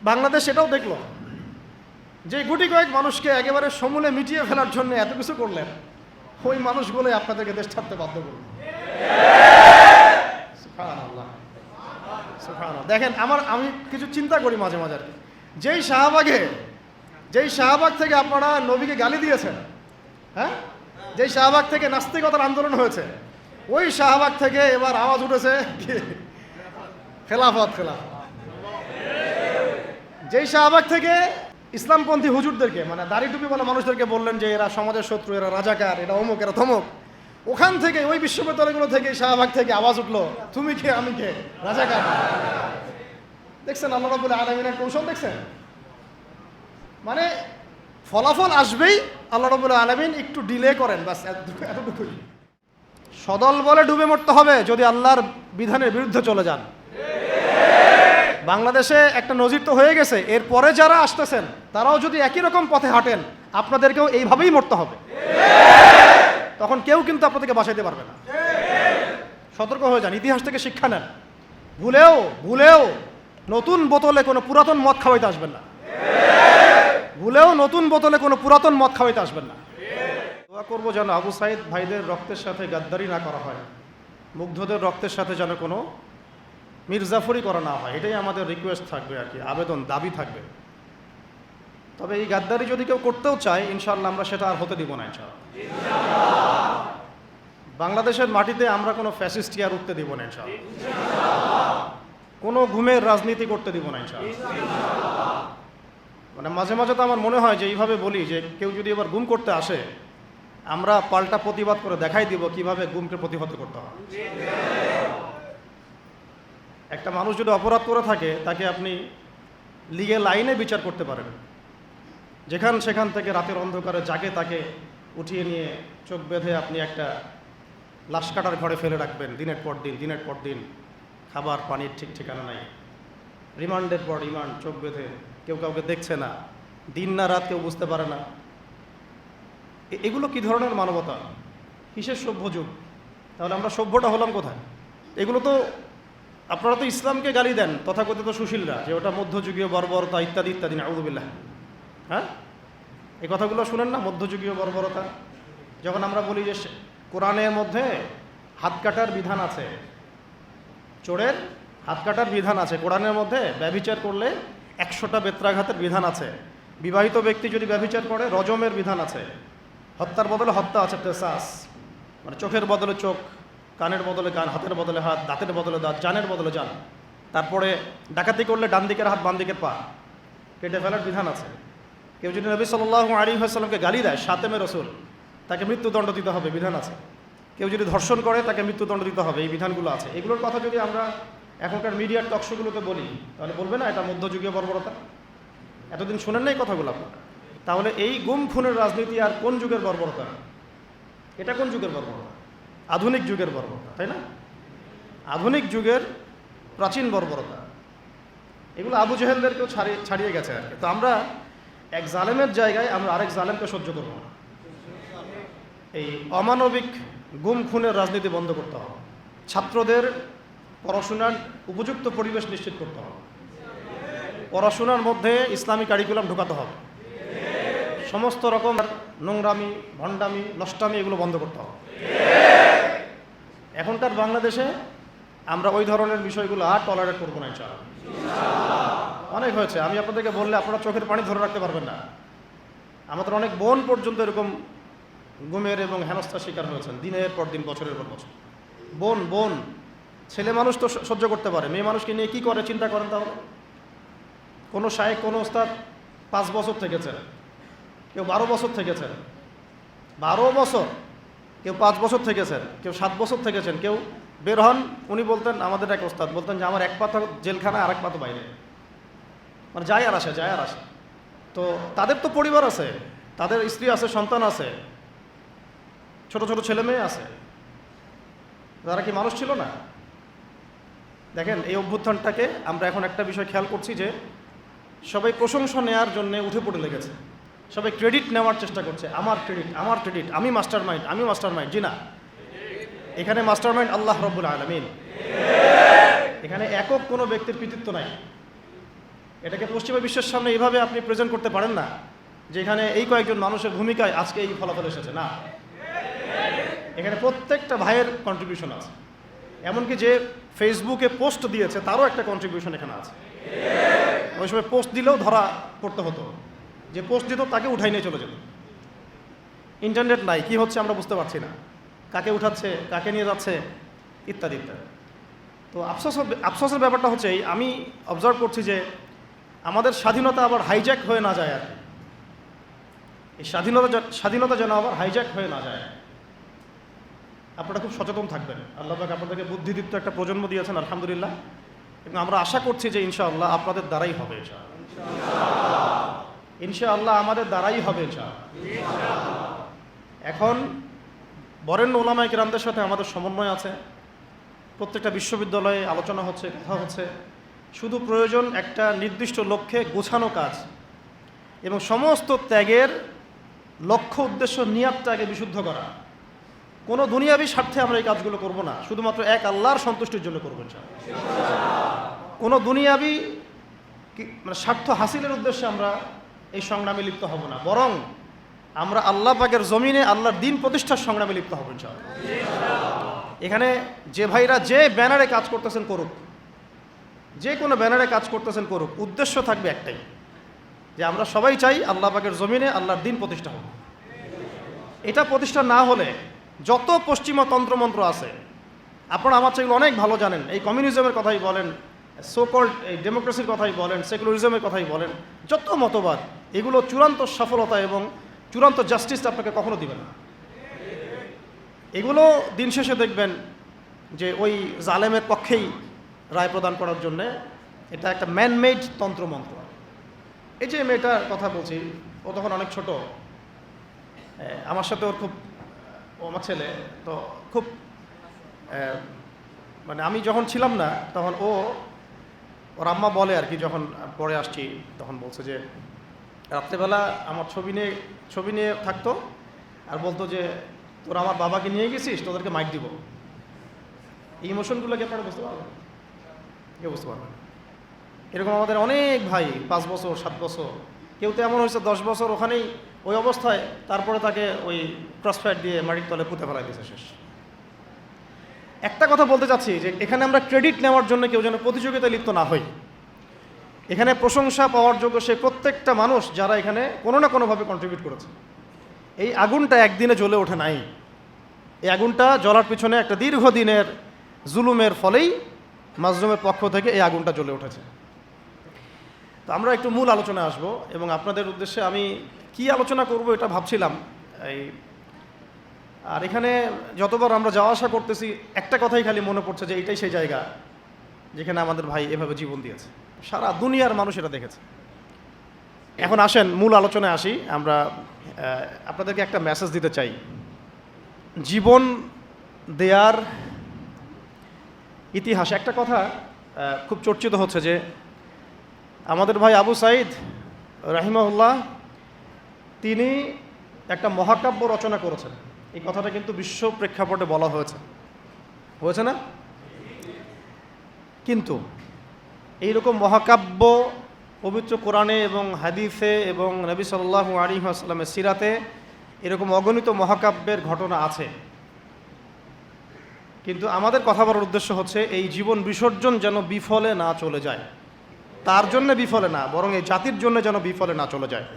বাংলাদেশ এটাও দেখলো যে গুটি কয়েক মানুষকে একেবারে সমূলে মিটিয়ে ফেলার জন্য এত কিছু করলেন, ওই মানুষগুলোই আপনাদেরকে দেশ ছাড়তে বাধ্য করল। সুবহানাল্লাহ, সুবহানাল্লাহ। দেখেন, আমি কিছু চিন্তা করি মাঝে মাঝে আর কি, যেই শাহবাগ থেকে আপনারা নবীকে গালি দিয়েছেন, হ্যাঁ, যেই শাহবাগ থেকে নাস্তিকতার আন্দোলন হয়েছে, ওই শাহবাগ থেকে এবার আওয়াজ উঠেছে কি খেলাফত। যেই শাহবাগ থেকে ইসলামপন্থী হুজুরদেরকে, মানে দাড়ি টুপিওয়ালা মানুষদেরকে বললেন যে এরা সমাজের শত্রু, এরা রাজাকার, এরা অমুক, এরা থমক, ওখান থেকে, ওই বিশ্ববিদ্যালয়গুলো থেকে, শাহবাগ থেকে আওয়াজ উঠলো তুমি কে আমি কে, রাজাকার। দেখছেন আল্লাহ রাব্বুল আলামিনের কৌশল? দেখছেন, মানে ফলাফল আসবেই, আল্লাহ রাব্বুল আলামিন একটু ডিলে করেন, বাস এতটুকুই। সদল বলে ডুবে মরতে হবে যদি আল্লাহর বিধানের বিরুদ্ধে চলে যান। বাংলাদেশে একটা নজির তো হয়ে গেছে, এরপরে যারা আসতেছেন তারাও যদি একই রকম পথে হাঁটেন, আপনাদেরকেও এইভাবেই মরতে হবে। তখন কেউ কিন্তু আপনাদেরকে বাঁচাইতে পারবে না। সতর্ক হয়ে যান, ইতিহাস থেকে শিক্ষা নেন। ভুলেও নতুন বোতলে কোনো পুরাতন মদ খাওয়াইতে আসবেন না। দোয়া করবো যেন আবু সাইদ ভাইদের রক্তের সাথে গাদ্দারি না করা হয়, মুগ্ধদের রক্তের সাথে যেন কোনো মির্জাফরি করা না হয়, এটাই আমাদের রিকোয়েস্ট থাকবে আর কি, আবেদন, দাবি থাকবে। তবে এই গাদ্দারি যদি কেউ করতেও চায়, ইনশাআল্লাহ আমরা সেটা আর হতে দিব না ইনশাআল্লাহ। বাংলাদেশের মাটিতে আমরা কোনো ফ্যাসিস্ট আর উঠতে দিব না ইনশাআল্লাহ। কোনো ঘুমের রাজনীতি করতে দিব না ইনশাআল্লাহ। মানে মাঝে মাঝে তো আমার মনে হয় যে এইভাবে বলি যে কেউ যদি এবার গুম করতে আসে, আমরা পাল্টা প্রতিবাদ করে দেখাই দিব কিভাবে গুমকে প্রতিহত করতে হয়। একটা মানুষ যদি অপরাধ করে থাকে, তাকে আপনি লিগ্যাল আইনে বিচার করতে পারেন। সেখান থেকে রাতের অন্ধকারে যাকে তাকে উঠিয়ে নিয়ে চোখ বেঁধে আপনি একটা লাশ কাটার ঘরে ফেলে রাখবেন দিনের পর দিন, খাবার পানির ঠিক ঠিকানা নাই, রিমান্ডের পর রিমান্ড, চোখ বেঁধে, কেউ কাউকে দেখছে না, দিন না রাত কেউ বুঝতে পারে না। এগুলো কি ধরনের মানবতা? কিসের সভ্য যুগ? তাহলে আমরা সভ্যটা হলাম কোথায়? এগুলো তো, আপনারা তো ইসলামকে গালি দেন তথাকথিত সুশীলরা, যে ওটা মধ্যযুগীয় বর্বরতা ইত্যাদি ইত্যাদি, নাউযুবিল্লাহ। হ্যাঁ, এই কথাগুলো শুনেন না, মধ্যযুগীয় বর্বরতা। যখন আমরা বলি যে কোরআনের মধ্যে হাত কাটার বিধান আছে, চোরের হাত কাটার বিধান আছে, কোরআনের মধ্যে ব্যভিচার করলে 100টা বেত্রাঘাতের বিধান আছে, বিবাহিত ব্যক্তি যদি ব্যভিচার করে রজমের বিধান আছে, হত্যার বদলে হত্যা আছে, কিসাস, মানে চোখের বদলে চোখ, কানের বদলে কান, হাতের বদলে হাত, দাঁতের বদলে দাঁত, জানের বদলে জান। তারপরে ডাকাতি করলে ডান দিকের হাত বাম দিকের পা কেটে ফেলার বিধান আছে। কেউ যদি নবী সাল্লাল্লাহু আলাইহি ওয়াসাল্লামকে গালি দেয়, শাতেমে রসুল, তাকে মৃত্যুদণ্ড দিতে হবে, বিধান আছে। কেউ যদি ধর্ষণ করে তাকে মৃত্যুদণ্ড দিতে হবে, এই বিধানগুলো আছে। এগুলোর কথা যদি আমরা এখনকার মিডিয়ার টকশোগুলোতে বলি, তাহলে বলবে না এটা মধ্যযুগীয় বর্বরতা? এতদিন শোনেন না এই কথাগুলো আপনারা? তাহলে এই গুম খুনের রাজনীতি আর কোন যুগের বর্বরতা? এটা কোন যুগের বর্বরতা? আধুনিক যুগের বর্বরতা, তাই না? আধুনিক যুগের প্রাচীন বর্বরতা। এগুলো আবু জেহেলদেরকেও ছাড়িয়ে গেছে আর কি। তো আমরা এক জালেমের জায়গায় আমরা আরেক জালেমকে সহ্য করব না। এই অমানবিক গুম খুনের রাজনীতি বন্ধ করতে হবে। ছাত্রদের পড়াশোনার উপযুক্ত পরিবেশ নিশ্চিত করতে হবে। পড়াশোনার মধ্যে ইসলামী কারিকুলাম ঢোকাতে হবে। সমস্ত রকম নোংরামি, ভণ্ডামি, নষ্টামি এগুলো বন্ধ করতে হবে। এখনকার বাংলাদেশে আমরা ওই ধরনের বিষয়গুলো আর টলারেট করবো না ইনশাআল্লাহ। অনেক হয়েছে, আমি আপনাদেরকে বললে আপনারা চোখের পানি ধরে রাখতে পারবেন না। আমাদের অনেক বোন পর্যন্ত এরকম গুমের এবং হেনস্থার শিকার হয়েছেন, দিনের পর দিন, বছরের পর বছর। বোন, ছেলে মানুষ তো সহ্য করতে পারে, মেয়ে মানুষকে নিয়ে কি করে চিন্তা করেন তাহলে। কোনো শায়েখ, কোনো ওস্তাদ 5 বছর থেকেছেন, কেউ 12 বছর থেকেছেন, 12 বছর, কেউ 5 বছর থেকেছেন, কেউ 7 বছর থেকেছেন। কেউ বের হন, উনি বলতেন, আমাদের এক ওস্তাদ বলতেন যে আমার এক পা তো জেলখানায়, আরেক পা তো বাইরে, মানে যায় আর আসে। তো তাদের তো পরিবার আছে, তাদের স্ত্রী আছে, সন্তান আছে, ছোট ছোট ছেলে মেয়ে আছে। তারা কি মানুষ ছিল না? দেখেন, এই অভ্যুত্থানটাকে আমরা এখন একটা বিষয় খেয়াল করছি যে সবাই প্রশংসা নেওয়ার জন্য উঠে পড়ে লেগেছে, সবাই ক্রেডিট নেওয়ার চেষ্টা করছে। আমার ক্রেডিট, আমি মাস্টার মাইন্ড। জি না, এখানে মাস্টার মাইন্ড আল্লাহ রাব্বুল আলামিন। এখানে একক কোনো ব্যক্তির কৃতিত্ব নাই। এটাকে পশ্চিমা বিশ্বের সামনে এইভাবে আপনি প্রেজেন্ট করতে পারেন না যে এখানে এই কয়েকজন মানুষের ভূমিকায় আজকে এই ফলাফল এসেছে না। এখানে প্রত্যেকটা ভাইয়ের কন্ট্রিবিউশন আছে, এমনকি যে ফেসবুকে পোস্ট দিয়েছে তারও একটা কন্ট্রিবিউশন এখানে আছে। ওই সময় পোস্ট দিলেও ধরা পড়তে হতো, যে পোস্ট দিত তাকে উঠাই নিয়ে চলে যেত। ইন্টারনেট নাই, কি হচ্ছে আমরা বুঝতে পারছি না, কাকে উঠাচ্ছে, কাকে নিয়ে যাচ্ছে, ইত্যাদি ইত্যাদি। তো আফসোসের ব্যাপারটা হচ্ছে আমি অবজার্ভ করছি যে আমাদের স্বাধীনতা আবার হাইজ্যাক হয়ে না যায় আর কি। এই স্বাধীনতা যেন আবার হাইজ্যাক হয়ে না যায়। আপনারা খুব সচেতন থাকবেন। আল্লাহ পাক আপনাদেরকে বুদ্ধিদীপ্ত একটা প্রজন্ম দিয়েছেন আলহামদুলিল্লাহ, এবং আমরা আশা করছি যে ইনশাআল্লাহ আপনাদের দ্বারাই হবে। ইনশাআল্লাহ আমাদের দ্বারাই হবে ইনশাআল্লাহ। এখন বরেণ্য ওলামায়ে কেরামদের সাথে আমাদের সমন্বয় আছে, প্রত্যেকটা বিশ্ববিদ্যালয়ে আলোচনা হচ্ছে, কথা হচ্ছে। শুধু প্রয়োজন একটা নির্দিষ্ট লক্ষ্যে গোছানো কাজ, এবং সমস্ত ত্যাগের লক্ষ্য উদ্দেশ্য নিয়াতটাকে বিশুদ্ধ করা। কোনো দুনিয়াবি স্বার্থে আমরা এই কাজগুলো করব না, শুধুমাত্র এক আল্লাহর সন্তুষ্টির জন্য করবো ইনশাআল্লাহ। কোনো দুনিয়াবি মানে স্বার্থ হাসিলের উদ্দেশ্যে আমরা এই সংগ্রামে লিপ্ত হব না, বরং আমরা আল্লাহ পাকের জমিনে আল্লাহর দ্বীন প্রতিষ্ঠার সংগ্রামে লিপ্ত হব ইনশাআল্লাহ। এখানে যে ভাইরা যে ব্যানারে কাজ করতেছেন করুক, যে কোনো ব্যানারে কাজ করতেছেন করুক, উদ্দেশ্য থাকবে একটাই, যে আমরা সবাই চাই আল্লাহ পাকের জমিনে আল্লাহর দ্বীন প্রতিষ্ঠা হোক। এটা প্রতিষ্ঠা না হলে যত পশ্চিমা তন্ত্রমন্ত্র আছে, আপনারা আমার চেয়ে অনেক ভালো জানেন, এই কমিউনিজমের কথাই বলেন, সোকল্ড এই ডেমোক্রেসির কথাই বলেন, সেকুলারিজমের কথাই বলেন, যত মতবাদ, এগুলো চূড়ান্ত সফলতা এবং চূড়ান্ত জাস্টিস আপনাকে কখনো দিবে না। এগুলো দিন শেষে দেখবেন যে ওই জালেমের পক্ষেই রায় প্রদান করার জন্যে এটা একটা ম্যানমেড তন্ত্রমন্ত্র। এই যে মেয়েটার কথা বলছি, ও তখন অনেক ছোট, আমার সাথে ওর খুব, ও আমার ছেলে তো খুব, মানে আমি যখন ছিলাম না তখন ওর আম্মা বলে আর কি, যখন পরে আসছি তখন বলছে যে রাত্রেবেলা আমার ছবি নিয়ে থাকতো আর বলতো যে তোরা আমার বাবাকে নিয়ে গেছিস, তোদেরকে মাইক দিব। এই ইমোশনগুলোকে আপনারা বুঝতে পারবেন, কেউ বুঝতে পারবেন। এরকম আমাদের অনেক ভাই 5 বছর 7 বছর, কেউ তো এমন হয়েছে 10 বছর ওখানেই ওই অবস্থায়, তারপরে তাকে ওই ক্রসফায়ার দিয়ে মাটির তলে পুঁতে ফেলা দিয়েছে, শেষ। একটা কথা বলতে চাচ্ছি যে এখানে আমরা ক্রেডিট নেওয়ার জন্য কেউ যেন প্রতিযোগিতায় লিপ্ত না হই। এখানে প্রশংসা পাওয়ার যোগ্য সে প্রত্যেকটা মানুষ যারা এখানে কোনো না কোনোভাবে কন্ট্রিবিউট করেছে। এই আগুনটা একদিনে জ্বলে ওঠে নাই, এই আগুনটা জ্বলার পিছনে একটা দীর্ঘদিনের জুলুমের ফলেই মাজলুমের পক্ষ থেকে এই আগুনটা জ্বলে উঠেছে। তো আমরা একটু মূল আলোচনায় আসবো, এবং আপনাদের উদ্দেশ্যে আমি কি আলোচনা করব এটা ভাবছিলাম। আর এখানে যতবার আমরা যাওয়া আসা করতেছি একটা কথাই খালি মনে পড়ছে যে এটাই সেই জায়গা যেখানে আমাদের ভাই এভাবে জীবন দিয়েছে, সারা দুনিয়ার মানুষ এটা দেখেছে। এখন আসেন মূল আলোচনায় আসি। আমরা আপনাদেরকে একটা মেসেজ দিতে চাই। জীবন দেয়ার ইতিহাস, একটা কথা খুব চর্চিত হচ্ছে যে আমাদের ভাই আবু সাঈদ রাহিমাহুল্লাহ তিনি একটা মহাকাব্য রচনা করেছেন। এই কথাটা কিন্তু বিশ্ব প্রেক্ষাপটে বলা হয়েছে না? কিন্তু এইরকম মহাকাব্য পবিত্র কোরআনে এবং হাদিসে এবং নবী সাল্লাল্লাহু আলাইহি ওয়াসাল্লামের সিরাতে এরকম অগণিত মহাকাব্যের ঘটনা আছে। কিন্তু আমাদের কথা বলার উদ্দেশ্য হচ্ছে এই জীবন বিসর্জন যেন বিফলে না চলে যায়, তার জন্য বিফলে না, বরং এই জাতির জন্য যেন বিফলে না চলে যায়।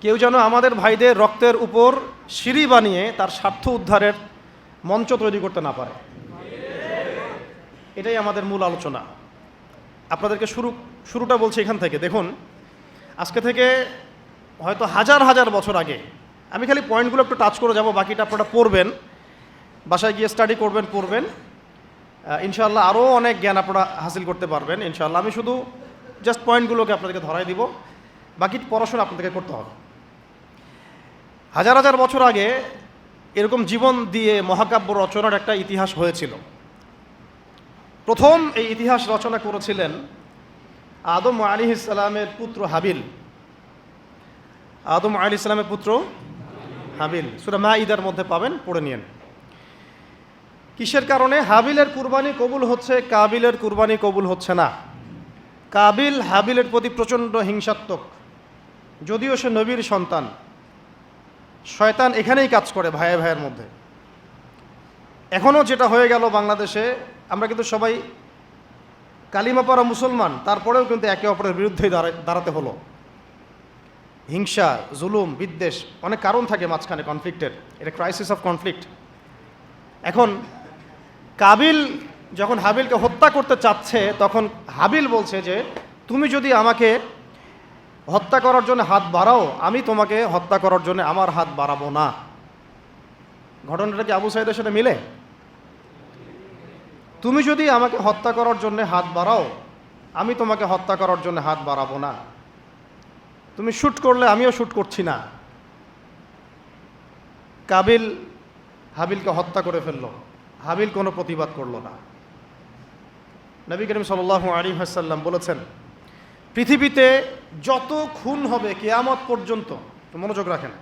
কেউ যেন আমাদের ভাইদের রক্তের উপর সিঁড়ি বানিয়ে তার স্বার্থ উদ্ধারের মঞ্চ তৈরি করতে না পারে। এটাই আমাদের মূল আলোচনা। আপনাদেরকে শুরুটা বলছি এখান থেকে। দেখুন, আজকে থেকে হয়তো হাজার হাজার বছর আগে, আমি খালি পয়েন্টগুলো একটু টাচ করে যাব, বাকিটা আপনারা পড়বেন, বাসায় গিয়ে স্টাডি পড়বেন ইনশাআল্লাহ আরও অনেক জ্ঞান আপনারা হাসিল করতে পারবেন ইনশাআল্লাহ। আমি শুধু জাস্ট পয়েন্টগুলোকে আপনাদেরকে ধরাই দিব, বাকি পড়াশোনা আপনাদেরকে করতে হবে। হাজার হাজার বছর আগে এরকম জীবন দিয়ে মহাকাব্য রচনার একটা ইতিহাস হয়েছিল। প্রথম এই ইতিহাস রচনা করেছিলেন আদম আলাইহিস সালামের পুত্র হাবিল। আদম আলাইহিস সালামের পুত্র হাবিল, সূরা মাঈদার মধ্যে পাবেন, পড়ে নিন। কিসের কারণে হাবিলের কুরবানি কবুল হচ্ছে, কাবিলের কুরবানি কবুল হচ্ছে না? কাবিল হাবিলের প্রতি প্রচণ্ড হিংসাত্মক, যদিও সে নবীর সন্তান। শয়তান এখানেই কাজ করে ভাইয়ে ভাইয়ের মধ্যে। এখনও যেটা হয়ে গেল বাংলাদেশে, আমরা কিন্তু সবাই কালিমা পড়া মুসলমান, তারপরেও কিন্তু একে অপরের বিরুদ্ধেই দাঁড়াতে হলো। হিংসা, জুলুম, বিদ্বেষ, অনেক কারণ থাকে মাঝখানে কনফ্লিক্টের। এটা ক্রাইসিস অফ কনফ্লিক্ট। এখন কাবিল যখন হাবিলকে হত্যা করতে চাচ্ছে, তখন হাবিল বলছে যে তুমি যদি আমাকে হত্যা করার জন্য হাত বাড়াও, আমি তোমাকে হত্যা করার জন্য আমার হাত বাড়াবো না। ঘটনাটা কি আবু সাইদের সাথে মিলে? তুমি যদি আমাকে হত্যা করার জন্য হাত বাড়াও, আমি তোমাকে হত্যা করার জন্য হাত বাড়াবো না। তুমি শ্যুট করলে আমিও শ্যুট করছি না। কাবিল হাবিলকে হত্যা করে ফেলল। হাবিল কোনো প্রতিবাদ করল না। নবী করিম সাল্লাল্লাহু আলাইহি ওয়াসাল্লাম বলেছেন, পৃথিবীতে যত খুন হবে কিয়ামত পর্যন্ত, মনোযোগ রাখেন,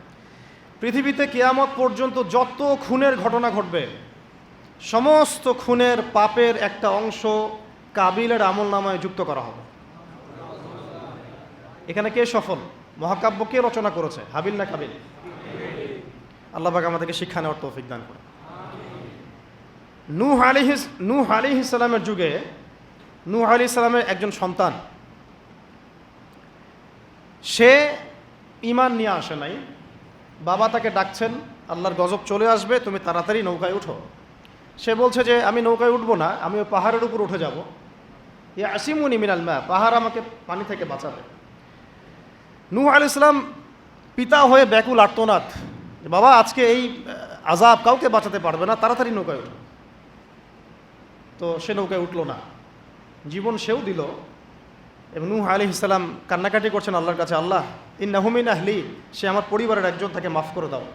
পৃথিবীতে কিয়ামত পর্যন্ত যত খুনের ঘটনা ঘটবে, সমস্ত খুনের পাপের একটা অংশ কাবিলের আমলনামায় যুক্ত করা হবে। এখানে কে সফল? মহাকাব্য কে রচনা করেছে, হাবিল না কাবিল? আল্লাহ পাক আমাদেরকে শিক্ষা নেওয়ার তৌফিক দান করে। নূহ আলাইহিস সালামের যুগে নূহ আলাইহিস সালামের একজন সন্তান, সে ঈমান নিয়ে আসে নাই। বাবা তাকে ডাকছেন, আল্লাহর গজব চলে আসবে, তুমি তাড়াতাড়ি নৌকায় উঠো। সে বলছে যে আমি নৌকায় উঠবো না, আমি ওই পাহাড়ের উপর উঠে যাব। ইয়াসিমুনি মিনাল মা, পাহাড় আমাকে পানি থেকে বাঁচাবে। নূহ আলাইহিস সালাম পিতা হয়ে ব্যাকুল আর্তনাদ, বাবা আজকে এই আযাব কাউকে বাঁচাতে পারবে না, তাড়াতাড়ি নৌকায় উঠো। তো সে নৌকায় উঠলো না, জীবন সেও দিল। এবং নূহ আলাইহিস সালাম কান্নাকাটি করছেন আল্লাহর কাছে, আল্লাহ ইন্নাহু মিন আহলি, সে আমার পরিবারের একজন, তাকে মাফ করে দাও।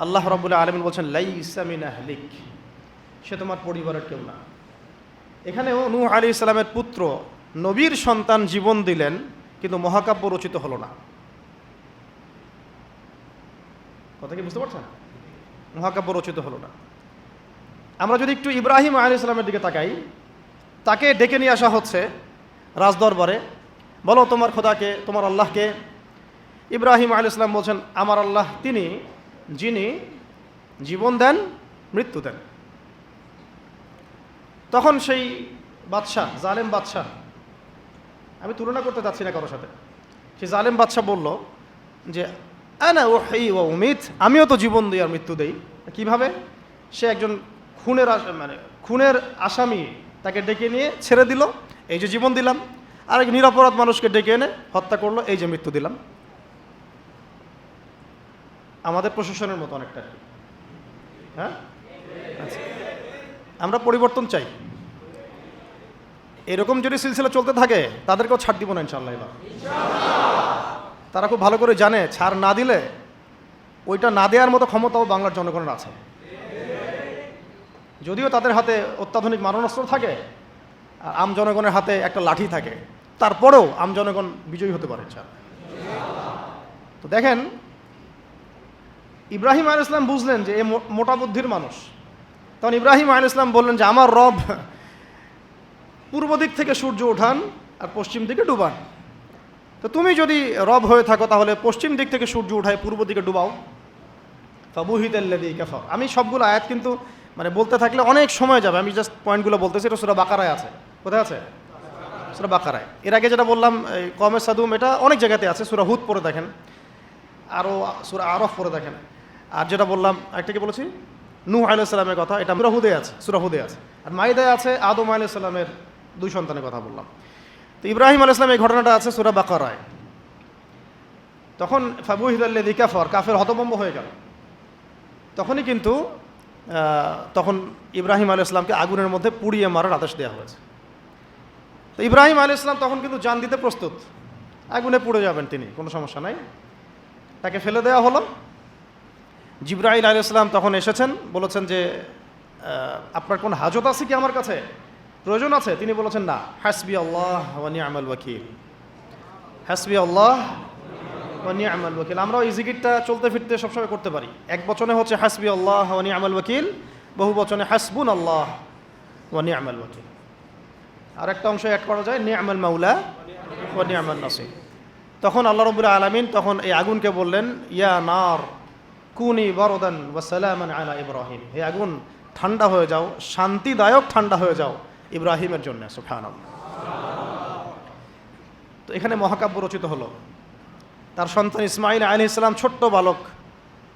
আল্লাহ রাব্বুল আলামিন বলছেন লাইসা মিন আহলিক, সে তোমার পরিবারের কেউ না। এখানেও নূহ আলাইহিস সালামের পুত্র, নবীর সন্তান জীবন দিলেন, কিন্তু মহাকাব্য রচিত হলো না। কথা কি বুঝতে পারছেন? মহাকাব্য রচিত হলো না। আমরা যদি একটু ইব্রাহিম আলাইহিস সালামের দিকে তাকাই, তাকে ডেকে নিয়ে আসা হচ্ছে রাজদরবারে, বলো তোমার খোদাকে, তোমার আল্লাহকে। ইব্রাহিম আলাইহিস সালাম বলছেন, আমার আল্লাহ তিনি যিনি জীবন দেন, মৃত্যু দেন। তখন সেই বাদশাহ, জালেম বাদশাহ, আমি তুলনা করতে চাচ্ছি না কারোর সাথে, সেই জালেম বাদশাহ বলল যে আনা উহয়ি ওয়া উমীত, আমিও তো জীবন দিই আর মৃত্যু দেই। কিভাবে? সে একজন খুনের আসামি, তাকে ডেকে নিয়ে ছেড়ে দিল, এই যে জীবন দিলাম। আর এক নিরপরাধ মানুষকে ডেকে এনে হত্যা করলো, এই যে মৃত্যু দিলাম। আমাদের প্রশাসনের মতো অনেকটা। হ্যাঁ, আচ্ছা, আমরা পরিবর্তন চাই। এরকম যদি সিলসিলা চলতে থাকে, তাদেরকেও ছাড় দিব না ইনশাআল্লাহ। এবার তারা খুব ভালো করে জানে, ছাড় না দিলে ওইটা না দেওয়ার মতো ক্ষমতাও বাংলার জনগণের আছে। যদিও তাদের হাতে অত্যাধুনিক মারণাস্ত্র থাকে, আর আম জনগণের হাতে একটা লাঠি থাকে, তারপরেও আম জনগণ বিজয়ী হতে পারে ইনশাআল্লাহ। তো দেখেন, ইব্রাহিম আলাইহিস সালাম বুঝলেন যে এ মোটা বুদ্ধির মানুষ। তখন ইব্রাহিম আলাইহিস সালাম বললেন যে আমার রব পূর্ব দিক থেকে সূর্য ওঠান আর পশ্চিম দিকে ডুবান। তো তুমি যদি রব হয়ে থাকো, তাহলে পশ্চিম দিক থেকে সূর্য উঠায় পূর্ব দিকে ডুবাও। ফাবুহিতাল্লাযী কাফার। আমি সবগুলো আয়াত কিন্তু বলতে থাকলে অনেক সময় যাবে, আমি জাস্ট পয়েন্টগুলো বলতেছি। এটা সূরা বাকারায় আছে। কোথায় আছে? সূরা বাকারায়। এর আগে যেটা বললাম কওমে সাদুম, এটা অনেক জায়গাতে আছে। সূরা হুদ পড়ে দেখেন, আরও সূরা আরফ পড়ে দেখেন। আর যেটা বললাম, একটা কি বলেছি, নূহ আলাইহিস সালামের কথা, এটা সূরা হুদে আছে, সূরা হুদে আছে। আর মাইদায় আছে আদম আলাইহিস সালামের 2 সন্তানের কথা বললাম। তো ইব্রাহিম আলাইহিস সালাম এই ঘটনাটা আছে সূরা বাকারায়। তখন ফাবুহিতাল্লাযী কাফার, কাফের হতভম্ব হয়ে গেল। তখনই কিন্তু তখন ইব্রাহিম আলাইহিস সালামকে আগুনের মধ্যে পুড়িয়ে মারার আদেশ দেওয়া হয়েছে। তো ইব্রাহিম আলাইহিস সালাম তখন কিন্তু জান দিতে প্রস্তুত, আগুনে পুড়ে যাবেন তিনি, কোনো সমস্যা নাই। তাকে ফেলে দেওয়া হলো। জিবরাইল আলাইহিস সালাম তখন এসেছেন, বলেছেন যে আপনার কোন হাজত আছে কি আমার কাছে, প্রয়োজন আছে? তিনি বলেছেন না, হাসবি আল্লাহ ওয়া নি'মাল ওয়াকিল, হাসবি আল্লাহ ওয়া নি'মাল ওয়াকিল। আমরা এই জিকিরটা চলতে ফিরতে সবসময় করতে পারি। এক বচনে হচ্ছে হাসবি আল্লাহ ওয়া নি'মাল ওয়াকিল, বহু বচনে হাসবুন আল্লাহ ওয়া নি'মাল ওয়াকিল। আর একটা অংশ অ্যাড করা যায় নি'মাল মাওলা ওয়া নি'মান নাসির। তখন আল্লাহ রাব্বুল আলামিন তখন এই আগুনকে বললেন, ইয়া নার কুনি বারদান ওয়া সালামান আলা ইব্রাহিম, হে আগুন ঠান্ডা হয়ে যাও, শান্তিদায়ক ঠান্ডা হয়ে যাও ইব্রাহিমের জন্য। সুবহানাল্লাহ। তো এখানে মহাকাব্য রচিত হলো। তার সন্তান ইসমাঈল আলাইহিস সালাম ছোট্ট বালক,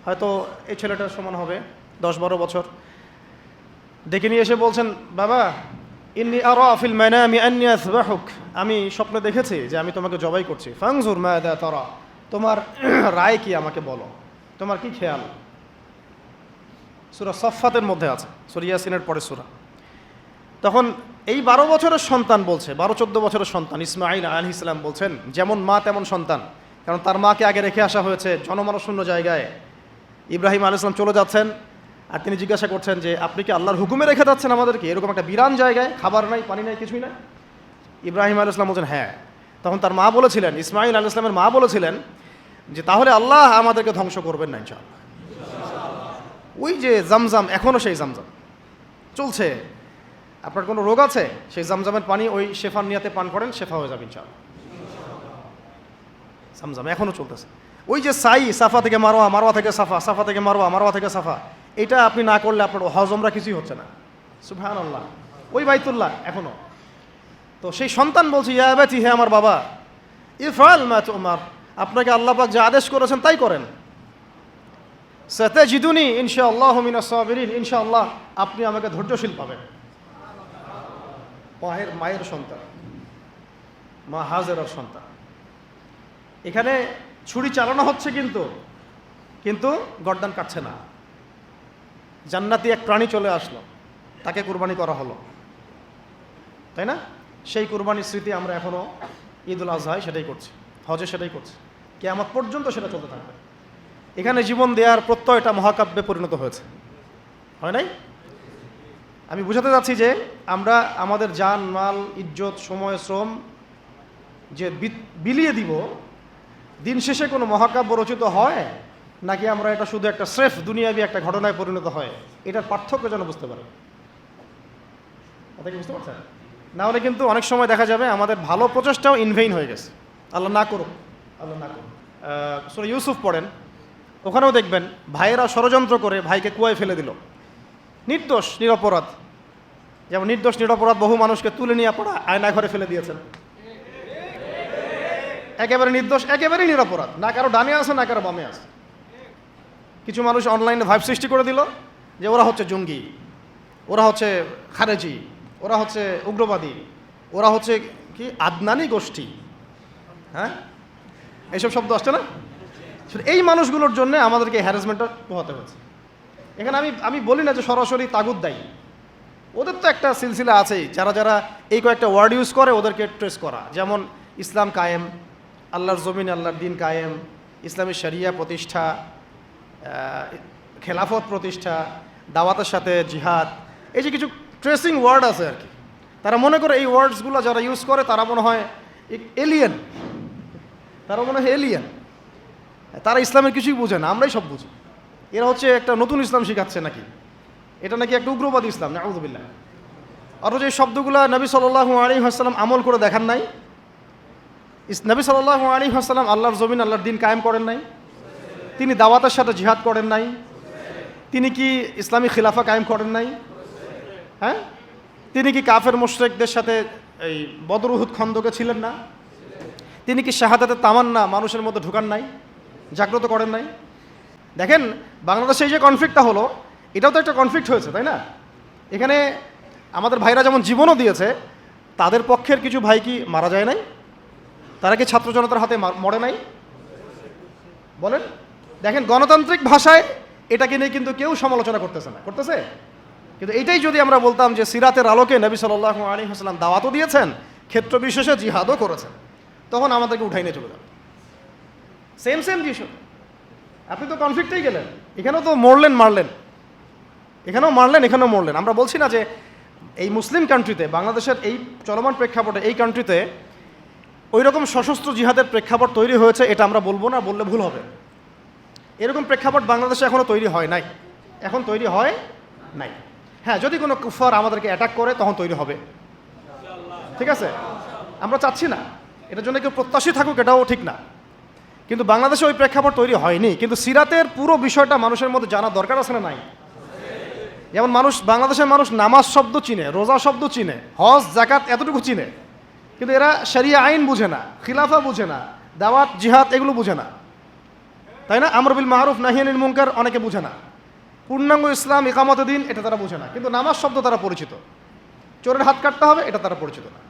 হয়তো এই ছেলেটার সমান হবে 10-12 বছর, ডেকে নিয়ে এসে বলছেন, বাবা ইন্নী আরা ফিল মানামি আন্নী আযবাহুক, আমি স্বপ্নে দেখেছি যে আমি তোমাকে জবাই করছি। ফানজুর মাযা তারা, তোমার রায় কি আমাকে বলো, তোমার কি খেয়াল। সূরা সাফফাতের মধ্যে আছে, সূরা ইয়াসিনের পরে সূরা। তখন এই 12 বছরের সন্তান বলছে, 12-14 বছরের সন্তান ইসমাঈল আলাইহিস সালাম বলছেন, যেমন মা তেমন সন্তান, কারণ তার মাকে আগে রেখে আসা হয়েছে জনমানশূন্য জায়গায়। ইব্রাহিম আলাইহিস সালাম চলে যাচ্ছেন, আর তিনি জিজ্ঞাসা করছেন যে আপনি কি আল্লাহর হুকুমে রেখে যাচ্ছেন আমাদেরকে এরকম একটা বিরান জায়গায়, খাবার নাই, পানি নাই, কিছুই নাই। ইব্রাহিম আলাইহিস সালাম বলছেন হ্যাঁ। তখন তার মা বলেছিলেন, ইসমাঈল আলাইহিস সালামের মা বলেছিলেন যে তাহলে আল্লাহ আমাদেরকে ধ্বংস করবেন না ইনশাআল্লাহ। ওই যে জামজাম, এখনও সেই জামজাম চলছে। আপনার কোনো রোগ আছে, সেই জামজামের পানি ওই শেফার নিয়াতে পান করেন, শেফা হয়ে যাবে ইনশাআল্লাহ। জামজাম এখনও চলতেছে। ওই যে সাই, সাফা থেকে মারওয়া, মারওয়া থেকে সাফা, সাফা থেকে মারওয়া, মারওয়া থেকে সাফা, এটা আপনি না করলে আপনার হজ উমরা কিছুই হচ্ছে না। সুবহানাল্লাহ। ওই বাইতুল্লাহ এখনো। তো সেই সন্তান বলছে, ইয়া আবাতি, হে আমার বাবা, ইফআল মা তুমার, আপনাকে আল্লাহ পাক যা আদেশ করেছেন তাই করেন। সাতাজিদুনি ইনশাআল্লাহু মিনাস সাবিরিন, ইনশাআল্লাহ আপনি আমাকে ধৈর্যশীল পাবেন। মায়ের সন্তান, মা হাজেরার সন্তান। এখানে ছুরি চালানো হচ্ছে, কিন্তু গর্দান কাটছে না। জান্নাতি এক প্রাণী চলে আসলো, তাকে কুরবানি করা হলো, তাই না? সেই কুরবানির স্মৃতি আমরা এখনও ঈদুল আজহায় সেটাই করছি, হজে সেটাই করছি, কিয়ামত পর্যন্ত সেটা চলতে থাকবে। এখানে জীবন দেওয়ার প্রত্যয়টা মহাকাব্যে পরিণত হয়েছে, হয় নাই? আমি বুঝাতে যাচ্ছি যে আমরা আমাদের জান মাল ইজ্জত সময় শ্রম যে বিলিয়ে দিব, দিন শেষে কোনো মহাকাব্য রচিত হয় নাকি আমরা এটা শুধু একটা স্রেফ দুনিয়াবি একটা ঘটনায় পরিণত হয়, এটার পার্থক্য যেন বুঝতে পারেন। কথা কি বুঝতে পারছেন? না হলে কিন্তু অনেক সময় দেখা যাবে আমাদের ভালো প্রচেষ্টাও ইনভেইন হয়ে গেছে। আল্লাহ না করুক, আল্লাহ না করুক। সূরা ইউসুফ পড়েন, ওখানেও দেখবেন ভাইয়েরা ষড়যন্ত্র করে ভাইকে কুয়ায় ফেলে দিল, নির্দোষ নিরপরাধ। যেমন নির্দোষ নিরপরাধ বহু মানুষকে তুলে নিয়ে পড়া আয়না ঘরে ফেলে দিয়েছেন। একেবারে নির্দোষ, একেবারেই নিরপরাধ, না কারো ডানে আছে না কারো বামে আছে। কিছু মানুষ অনলাইনে ভাইব সৃষ্টি করে দিল যে ওরা হচ্ছে জঙ্গি, ওরা হচ্ছে খারেজি, ওরা হচ্ছে উগ্রবাদী, ওরা হচ্ছে কি আদনানি গোষ্ঠী, হ্যাঁ এইসব শব্দ আসছে না? এই মানুষগুলোর জন্য আমাদেরকে হ্যারাসমেন্টটা পোহাতে হচ্ছে। এখানে আমি বলি না যে সরাসরি তাগুত দায়ী, ওদের তো একটা সিলসিলা আছেই, যারা যারা এই কয়েকটা ওয়ার্ড ইউজ করে ওদেরকে ট্রেস করা। যেমন ইসলাম কায়েম, আল্লাহর জমিন আল্লাহর দিন কায়েম, ইসলামী শরিয়া প্রতিষ্ঠা, খেলাফত প্রতিষ্ঠা, দাওয়াতের সাথে জিহাদ, এই যে কিছু ট্রেসিং ওয়ার্ড আছে আর কি। তারা মনে করে এই ওয়ার্ডসগুলো যারা ইউজ করে তারা মনে হয় এলিয়েন, তারা মনে হয় এলিয়েন, তারা ইসলামের কিছুই বুঝে না, আমরাই সব বুঝি। এরা হচ্ছে একটা নতুন ইসলাম শিখাচ্ছে নাকি, এটা নাকি একটা উগ্রবাদী ইসলাম, নাউযুবিল্লাহ। অথচ এই শব্দগুলো নবী সাল্লাল্লাহু আলাইহি ওয়াসাল্লাম আমল করে দেখান নাই। নবী সাল্লাল্লাহু আলাইহি ওয়াসাল্লাম আল্লাহর জমিন আল্লাহর দিন কায়েম করেন নাই, তিনি দাওয়াতের সাথে জিহাদ করেন নাই, তিনি কি ইসলামী খিলাফা কায়েম করেন নাই? হ্যাঁ, তিনি কি কাফের মুশরিকদের সাথে এই বদর উহুদ খন্দকে ছিলেন না? তিনি কি শাহাদাতের তামান্না মানুষের মধ্যে ঢুকান নাই, জাগ্রত করেন নাই? দেখেন বাংলাদেশে এই যে কনফ্লিক্টটা হলো, এটাও তো একটা কনফ্লিক্ট হয়েছে, তাই না? এখানে আমাদের ভাইরা যেমন জীবনও দিয়েছে, তাদের পক্ষের কিছু ভাই কি মারা যায় নাই? তারা কি ছাত্র জনতার হাতে মরে নাই? বলেন। দেখেন গণতান্ত্রিক ভাষায় এটাকে নিয়ে কিন্তু কেউ সমালোচনা করতেছে না, করতেছে? কিন্তু এইটাই যদি আমরা বলতাম যে সিরাতের আলোকে নবী সাল্লাল্লাহু আলাইহি ওয়াসাল্লাম দাওয়াতও দিয়েছেন, ক্ষেত্র বিশেষে জিহাদও করেছেন, তখন আমাদেরকে উঠাই নিয়ে চলে যাবে। সেম জিনিস। আপনি তো কনফ্লিক্টেই গেলেন, এখানেও তো মারলেন, এখানেও মারলেন, এখানেও মরলেন। আমরা বলছি না যে এই মুসলিম কান্ট্রিতে, বাংলাদেশের এই চলমান প্রেক্ষাপটে এই কান্ট্রিতে ওই রকম সশস্ত্র জিহাদের প্রেক্ষাপট তৈরি হয়েছে, এটা আমরা বলবো না, বললে ভুল হবে। এরকম প্রেক্ষাপট বাংলাদেশে এখনও তৈরি হয় নাই, এখন তৈরি হয় নাই। হ্যাঁ, যদি কোনো কুফার আমাদেরকে অ্যাটাক করে তখন তৈরি হবে, ঠিক আছে? আমরা চাচ্ছি না এটার জন্য কেউ প্রত্যাশী থাকুক, এটাও ঠিক না, কিন্তু বাংলাদেশে ওই প্রেক্ষাপট তৈরি হয়নি। কিন্তু সিরাতের পুরো বিষয়টা মানুষের মধ্যে জানা দরকার আছে না নাই? যেমন বাংলাদেশের মানুষ নামাজ শব্দ চিনে, রোজা শব্দ চিনে, হজ জাকাত এতটুকু চিনে, কিন্তু এরা শরিয়া আইন বুঝে না, খিলাফা বুঝে না, দাওয়াত জিহাদ এগুলো বুঝে না, তাই না? আমর বিল মারুফ নাহি আনিল মুনকার অনেকে বুঝে না, পূর্ণাঙ্গ ইসলাম ইকামতে দিন এটা তারা বুঝে না, কিন্তু নামাজ শব্দ তারা পরিচিত, চোরের হাত কাটতে হবে এটা তারা পরিচিত না।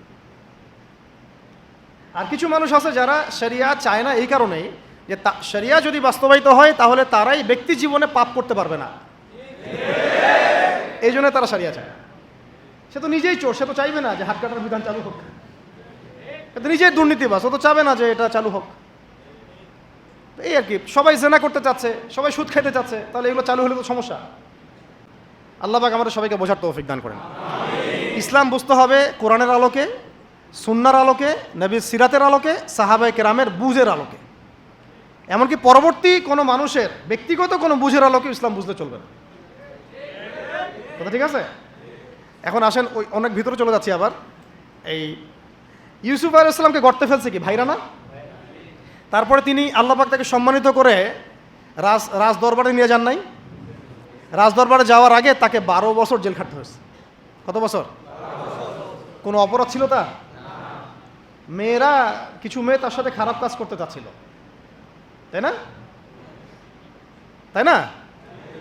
আর কিছু মানুষ আছে যারা শরিয়া চায় না এই কারণেই যে শরিয়া যদি বাস্তবায়িত হয় তাহলে তারাই ব্যক্তি জীবনে পাপ করতে পারবে না, এই জন্য তারা শরিয়া চায়। সে তো নিজেই চোর, সে তো চাইবে না যে হাত কাটার বিধান চালু হোক, সে তো নিজেই দুর্নীতিবাজ, ও তো চাবে না যে এটা চালু হোক। এই আর কি, সবাই জেনা করতে চাচ্ছে, সবাই সুদ খাইতে চাচ্ছে, তাহলে এগুলো চালু হলে তো সমস্যা। আল্লাহ পাক আমাদের সবাইকে বোঝার তৌফিক দান করেন। ইসলাম বুঝতে হবে কোরআনের আলোকে, সুন্নাহর আলোকে, নবীর সিরাতের আলোকে, সাহাবায়ে কেরামের বুঝের আলোকে, এমনকি পরবর্তী কোনো মানুষের ব্যক্তিগত কোনো বুঝের আলোকে ইসলাম বুঝতে চলবে না। কথা ঠিক আছে? এখন আসেন ওই অনেক ভিতরে চলে যাচ্ছি আবার। এই ইউসুফ আলাইহিস সালামকে গর্তে ফেলছে কি ভাইরা না? তারপরে তিনি আল্লাহ পাক তাকে সম্মানিত করে রাজ দরবারে নিয়ে যান নাই? রাজ দরবারে যাওয়ার আগে তাকে 12 বছর জেল খাটতে হয়েছে। কত বছর? কোনো অপরাধ ছিল তার? মেয়েরা, কিছু মেয়ে তার সাথে খারাপ কাজ করতে চাচ্ছিল, তাই না? তাই না?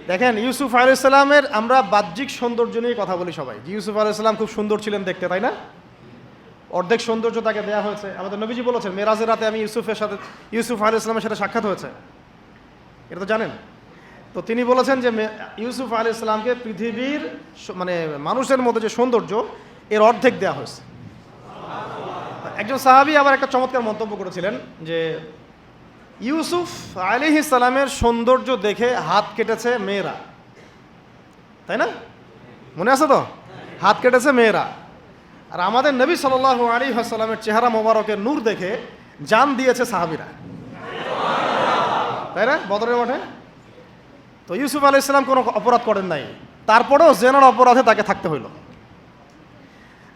দেখেন ইউসুফ আলাইহিস সালামের আমরা বাহ্যিক সৌন্দর্য নিয়ে কথা বলি সবাই, যে ইউসুফ আলাইহিস সালাম খুব সুন্দর ছিলেন দেখতে, তাই না? অর্ধেক সৌন্দর্য তাকে দেওয়া হয়েছে। আমাদের নবীজি বলেছেন মেরাজের রাতে আমি ইউসুফ আলাইহিস সালামের সাথে সাক্ষাৎ হয়েছে, এটা তো জানেন। তো তিনি বলেছেন যে ইউসুফ আলাইহিস সালামকে পৃথিবীর মানে মানুষের মধ্যে যে সৌন্দর্য এর অর্ধেক দেওয়া হয়েছে। একজন সাহাবী আবার একটা চমৎকার মন্তব্য করেছিলেন যে ইউসুফ আলাইহিস সালামের সৌন্দর্য দেখে হাত কেটেছে মেয়েরা, তাই না? মনে আছে তো? হাত কেটেছে মেয়েরা। আর আমাদের নবী সাল্লাল্লাহু আলাইহি ওয়াসাল্লামের চেহারা মোবারকের নূর দেখে জান দিয়েছে সাহাবীরা, তাই না? বদরের মাঠে। তো ইউসুফ আলাইহিস সালাম কোনো অপরাধ করেন নাই, তারপরেও জেনার অপরাধে তাকে থাকতে হইল।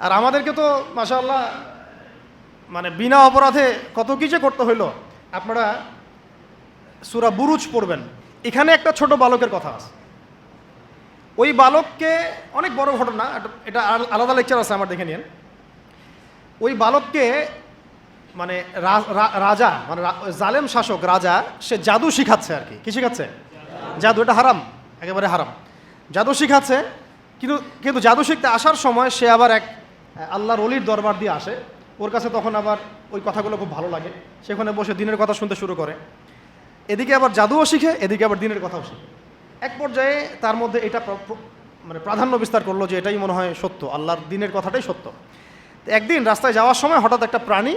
আর আমাদেরকে তো মাশাআল্লাহ মানে বিনা অপরাধে কত কিছু করতে হইল। আপনারা সূরা বুরুজ পড়বেন, এখানে একটা ছোট বালকের কথা আছে। ওই বালককে, অনেক বড় ঘটনা, এটা আলাদা লেকচার আছে আমার, দেখে নিন। ওই বালককে মানে রাজা, মানে জালেম শাসক রাজা, সে জাদু শিখাচ্ছে আর কি। শিখাচ্ছে? জাদু। এটা হারাম, একেবারে হারাম। জাদু শিখাচ্ছে, কিন্তু জাদু শিখতে আসার সময় সে আবার এক আল্লাহর ওলির দরবার দিয়ে আসে। ওর কাছে তখন আবার ওই কথাগুলো খুব ভালো লাগে, সেখানে বসে দিনের কথা শুনতে শুরু করে। এদিকে আবার জাদুও শিখে, এদিকে আবার দিনের কথাও শিখে। এক পর্যায়ে তার মধ্যে এটা মানে প্রাধান্য বিস্তার করলো যে এটাই মনে হয় সত্য, আল্লাহর দিনের কথাটাই সত্য। একদিন রাস্তায় যাওয়ার সময় হঠাৎ একটা প্রাণী,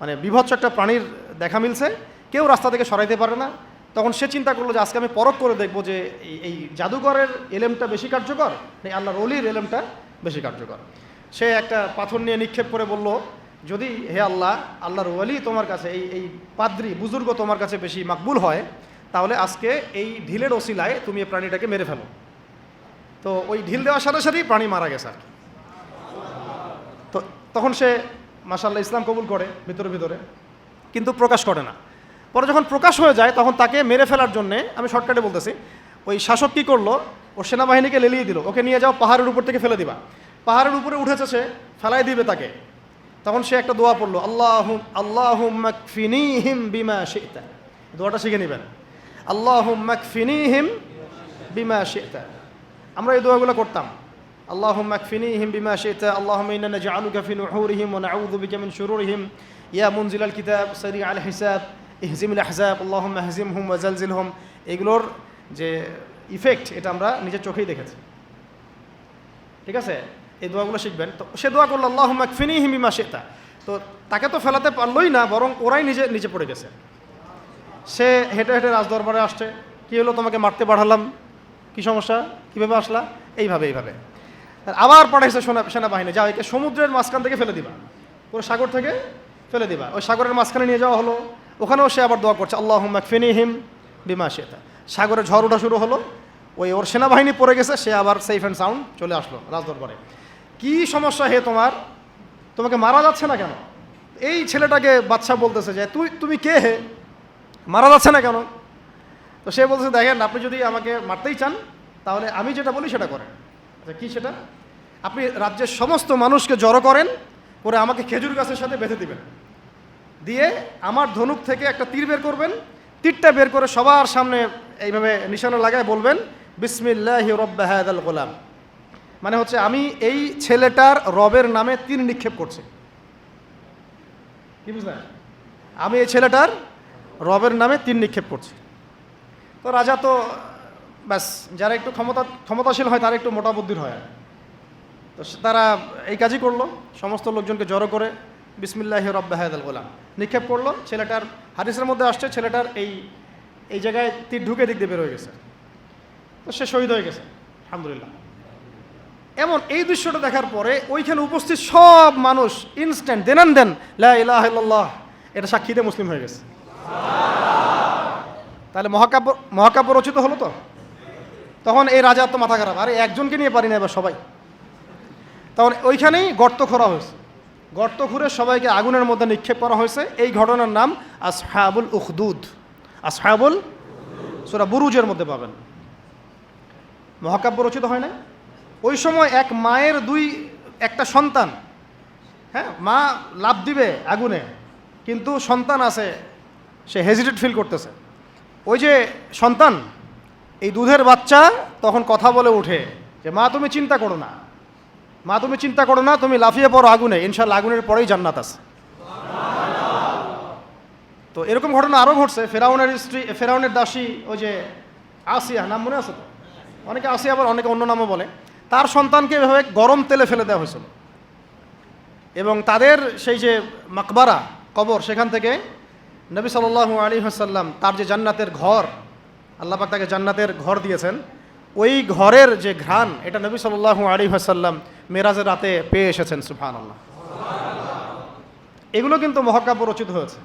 মানে বিভৎস একটা প্রাণীর দেখা মিলছে, কেউ রাস্তা থেকে সরাইতে পারে না। তখন সে চিন্তা করলো যে আজকে আমি পরখ করে দেখবো যে এই জাদুকরের এলেমটা বেশি কার্যকর নাকি আল্লাহর ওলির এলেমটা বেশি কার্যকর। সে একটা পাথর নিয়ে নিক্ষেপ করে বলল, যদি হে আল্লাহ, আল্লাহর ওলি তোমার কাছে, এই পাদ্রী বুজুর্গ তোমার কাছে বেশি মাকবুল হয়, তাহলে আজকে এই ঢিলের ওসিলায় তুমি এই প্রাণীটাকে মেরে ফেলো। তো ওই ঢিল দেওয়ার সাথে সাথেই প্রাণী মারা গেছে আর কি। তো তখন সে মাশাআল্লাহ ইসলাম কবুল করে ভিতরে, কিন্তু প্রকাশ করে না। পরে যখন প্রকাশ হয়ে যায় তখন তাকে মেরে ফেলার জন্যে, আমি শর্টকাটে বলতেছি, ওই শাসক কী করলো, ওর সেনাবাহিনীকে লেলিয়ে দিল, ওকে নিয়ে যাও পাহাড়ের উপর থেকে ফেলে দিবা। পাহাড়ের উপরে উঠেছে, সে ফেলাই দিবে তাকে। তখন সে একটা দোয়া পড়লো, আল্লাহুম্মা কফিনিহিম বিমা শি'তা। দোয়াটা শিখে নেবেন, আল্লাহুম্মা কফিনিহিম বিমা শি'তা। আমরা এই দোয়াগুলো করতাম, আল্লাহুম্মা কফিনিহিম বিমা শি'তা, আল্লাহুম্মা ইন্না নাজআলুকা ফি নুহুরিহিম ওয়া নাউযু বিকা মিন শুরুরিহিম, ইয়া মুনজিলাল কিতাব সারিআল হিসাব ইহজিমিল আহজাব, আল্লাহুম্মা হজিমহুম ওয়া জালজিলহুম। এগুলোর যে ইফেক্ট এটা আমরা নিজের চোখেই দেখেছি, ঠিক আছে? এই দোয়াগুলো শিখবেন। তো সে দোয়া করলো আল্লাহুম্মা কফিনিহিম বিমা শি'তা। তো তাকে তো ফেলাতে পারলোই না, বরং ওরাই নিচে পড়ে গেছে। সে হেঁটে হেঁটে রাজদরবারে আসছে, কী হলো, তোমাকে মারতে পাঠালাম, কী সমস্যা, কীভাবে আসলা? এইভাবে। আবার পাঠাইছে সেনাবাহিনী, যাও একে সমুদ্রের মাঝখান থেকে ফেলে দিবা, পুরো সাগর থেকে ফেলে দিবা। ওই সাগরের মাঝখানে নিয়ে যাওয়া হলো, ওখানেও সে আবার দোয়া করছে আল্লাহুম্মা কফিনিহিম বিমা শি'তা। সাগরে ঝড় ওঠা শুরু হলো, ওর সেনাবাহিনী পড়ে গেছে, সে আবার সেফ অ্যান্ড সাউন্ড চলে আসলো রাজদরবারে। কী সমস্যা হে তোমার? তোমাকে মারা যাচ্ছে না কেন? এই ছেলেটাকে বাদশা বলতেছে যে তুমি কে হে, মারা যাচ্ছে না কেন? তো সে বলতেছে, দেখেন, আপনি যদি আমাকে মারতেই চান তাহলে আমি যেটা বলি সেটা করেন। আচ্ছা, কী সেটা? আপনি রাজ্যের সমস্ত মানুষকে জড়ো করেন, করে আমাকে খেজুর গাছের সাথে বেঁধে দিবেন, দিয়ে আমার ধনুক থেকে একটা তীর বের করবেন, তীরটা বের করে সবার সামনে এইভাবে নিশানা লাগায় বলবেন, বিসমিল্লাহি রব্বি হাযাল গোলাম। মানে হচ্ছে আমি এই ছেলেটার রবের নামে তীর নিক্ষেপ করছি। কি বুঝলেন? আমি এই ছেলেটার রবের নামে তীর নিক্ষেপ করছি। তো রাজা তো ব্যাস, যারা একটু ক্ষমতাশীল হয় তারা একটু মোটা বুদ্ধির হয়, তো তারা এই কাজই করলো। সমস্ত লোকজনকে জড়ো করে বিসমিল্লাহি রব্বি হাযাল গোলাম নিক্ষেপ করলো। ছেলেটার হাদিসের মধ্যে আসছে ছেলেটার এই জায়গায় তীর ঢুকে দিক দিয়ে বের হয়ে গেছে, তো সে শহীদ হয়ে গেছে, আলহামদুলিল্লাহ। এমন এই দৃশ্যটা দেখার পরে ওইখানে উপস্থিত সব মানুষ ইনস্ট্যান্ট দেন লা ইলাহা ইল্লাল্লাহ এটা সাক্ষী দিয়ে মুসলিম হয়ে গেছে। তাহলে মহাকাব্য রচিত হলো। তো তখন এই রাজার তো মাথা খারাপ, আরে একজনকে নিয়ে পারি না এবার সবাই। তখন ওইখানেই গর্ত খোঁড়া হয়েছে, গর্ত খুঁড়ে সবাইকে আগুনের মধ্যে নিক্ষেপ করা হয়েছে। এই ঘটনার নাম আসহাবুল উখদুদ। আসহাবুল, সূরা বুরুজের মধ্যে পাবেন। মহাকাব্য রচিত হয় না? ওই সময় এক মায়ের একটা সন্তান, হ্যাঁ, মা লাফ দিবে আগুনে, কিন্তু সন্তান আছে, সে হেজিটেট ফিল করতেছে। ওই যে সন্তান, এই দুধের বাচ্চা তখন কথা বলে উঠে যে মা তুমি চিন্তা করো না, মা তুমি চিন্তা করো না, তুমি লাফিয়ে পড়ো আগুনে, ইনশাআল্লাহ আগুনের পরেই জান্নাত আছে। তো এরকম ঘটনা আরও ঘটছে। ফেরাউনের দাসী ওই যে আসিয়া, নাম মনে আছে তো? অনেকে আসিয়া আবার অনেকে অন্য নামও বলে। তার সন্তানকে এভাবে গরম তেলে ফেলে দেওয়া হয়েছিল, এবং তাদের সেই যে মাকবারা, কবর, সেখান থেকে নবী সাল্লাল্লাহু আলাইহি ওয়াসাল্লাম তার যে জান্নাতের ঘর, আল্লাহ পাক তাকে জান্নাতের ঘর দিয়েছেন, ওই ঘরের যে ঘ্রাণ, এটা নবী সাল্লাল্লাহু আলাইহি ওয়াসাল্লাম মেরাজের রাতে পেয়ে এসেছেন। সুবহানাল্লাহ। এগুলো কিন্তু মহাকাব্য রচিত হয়েছে।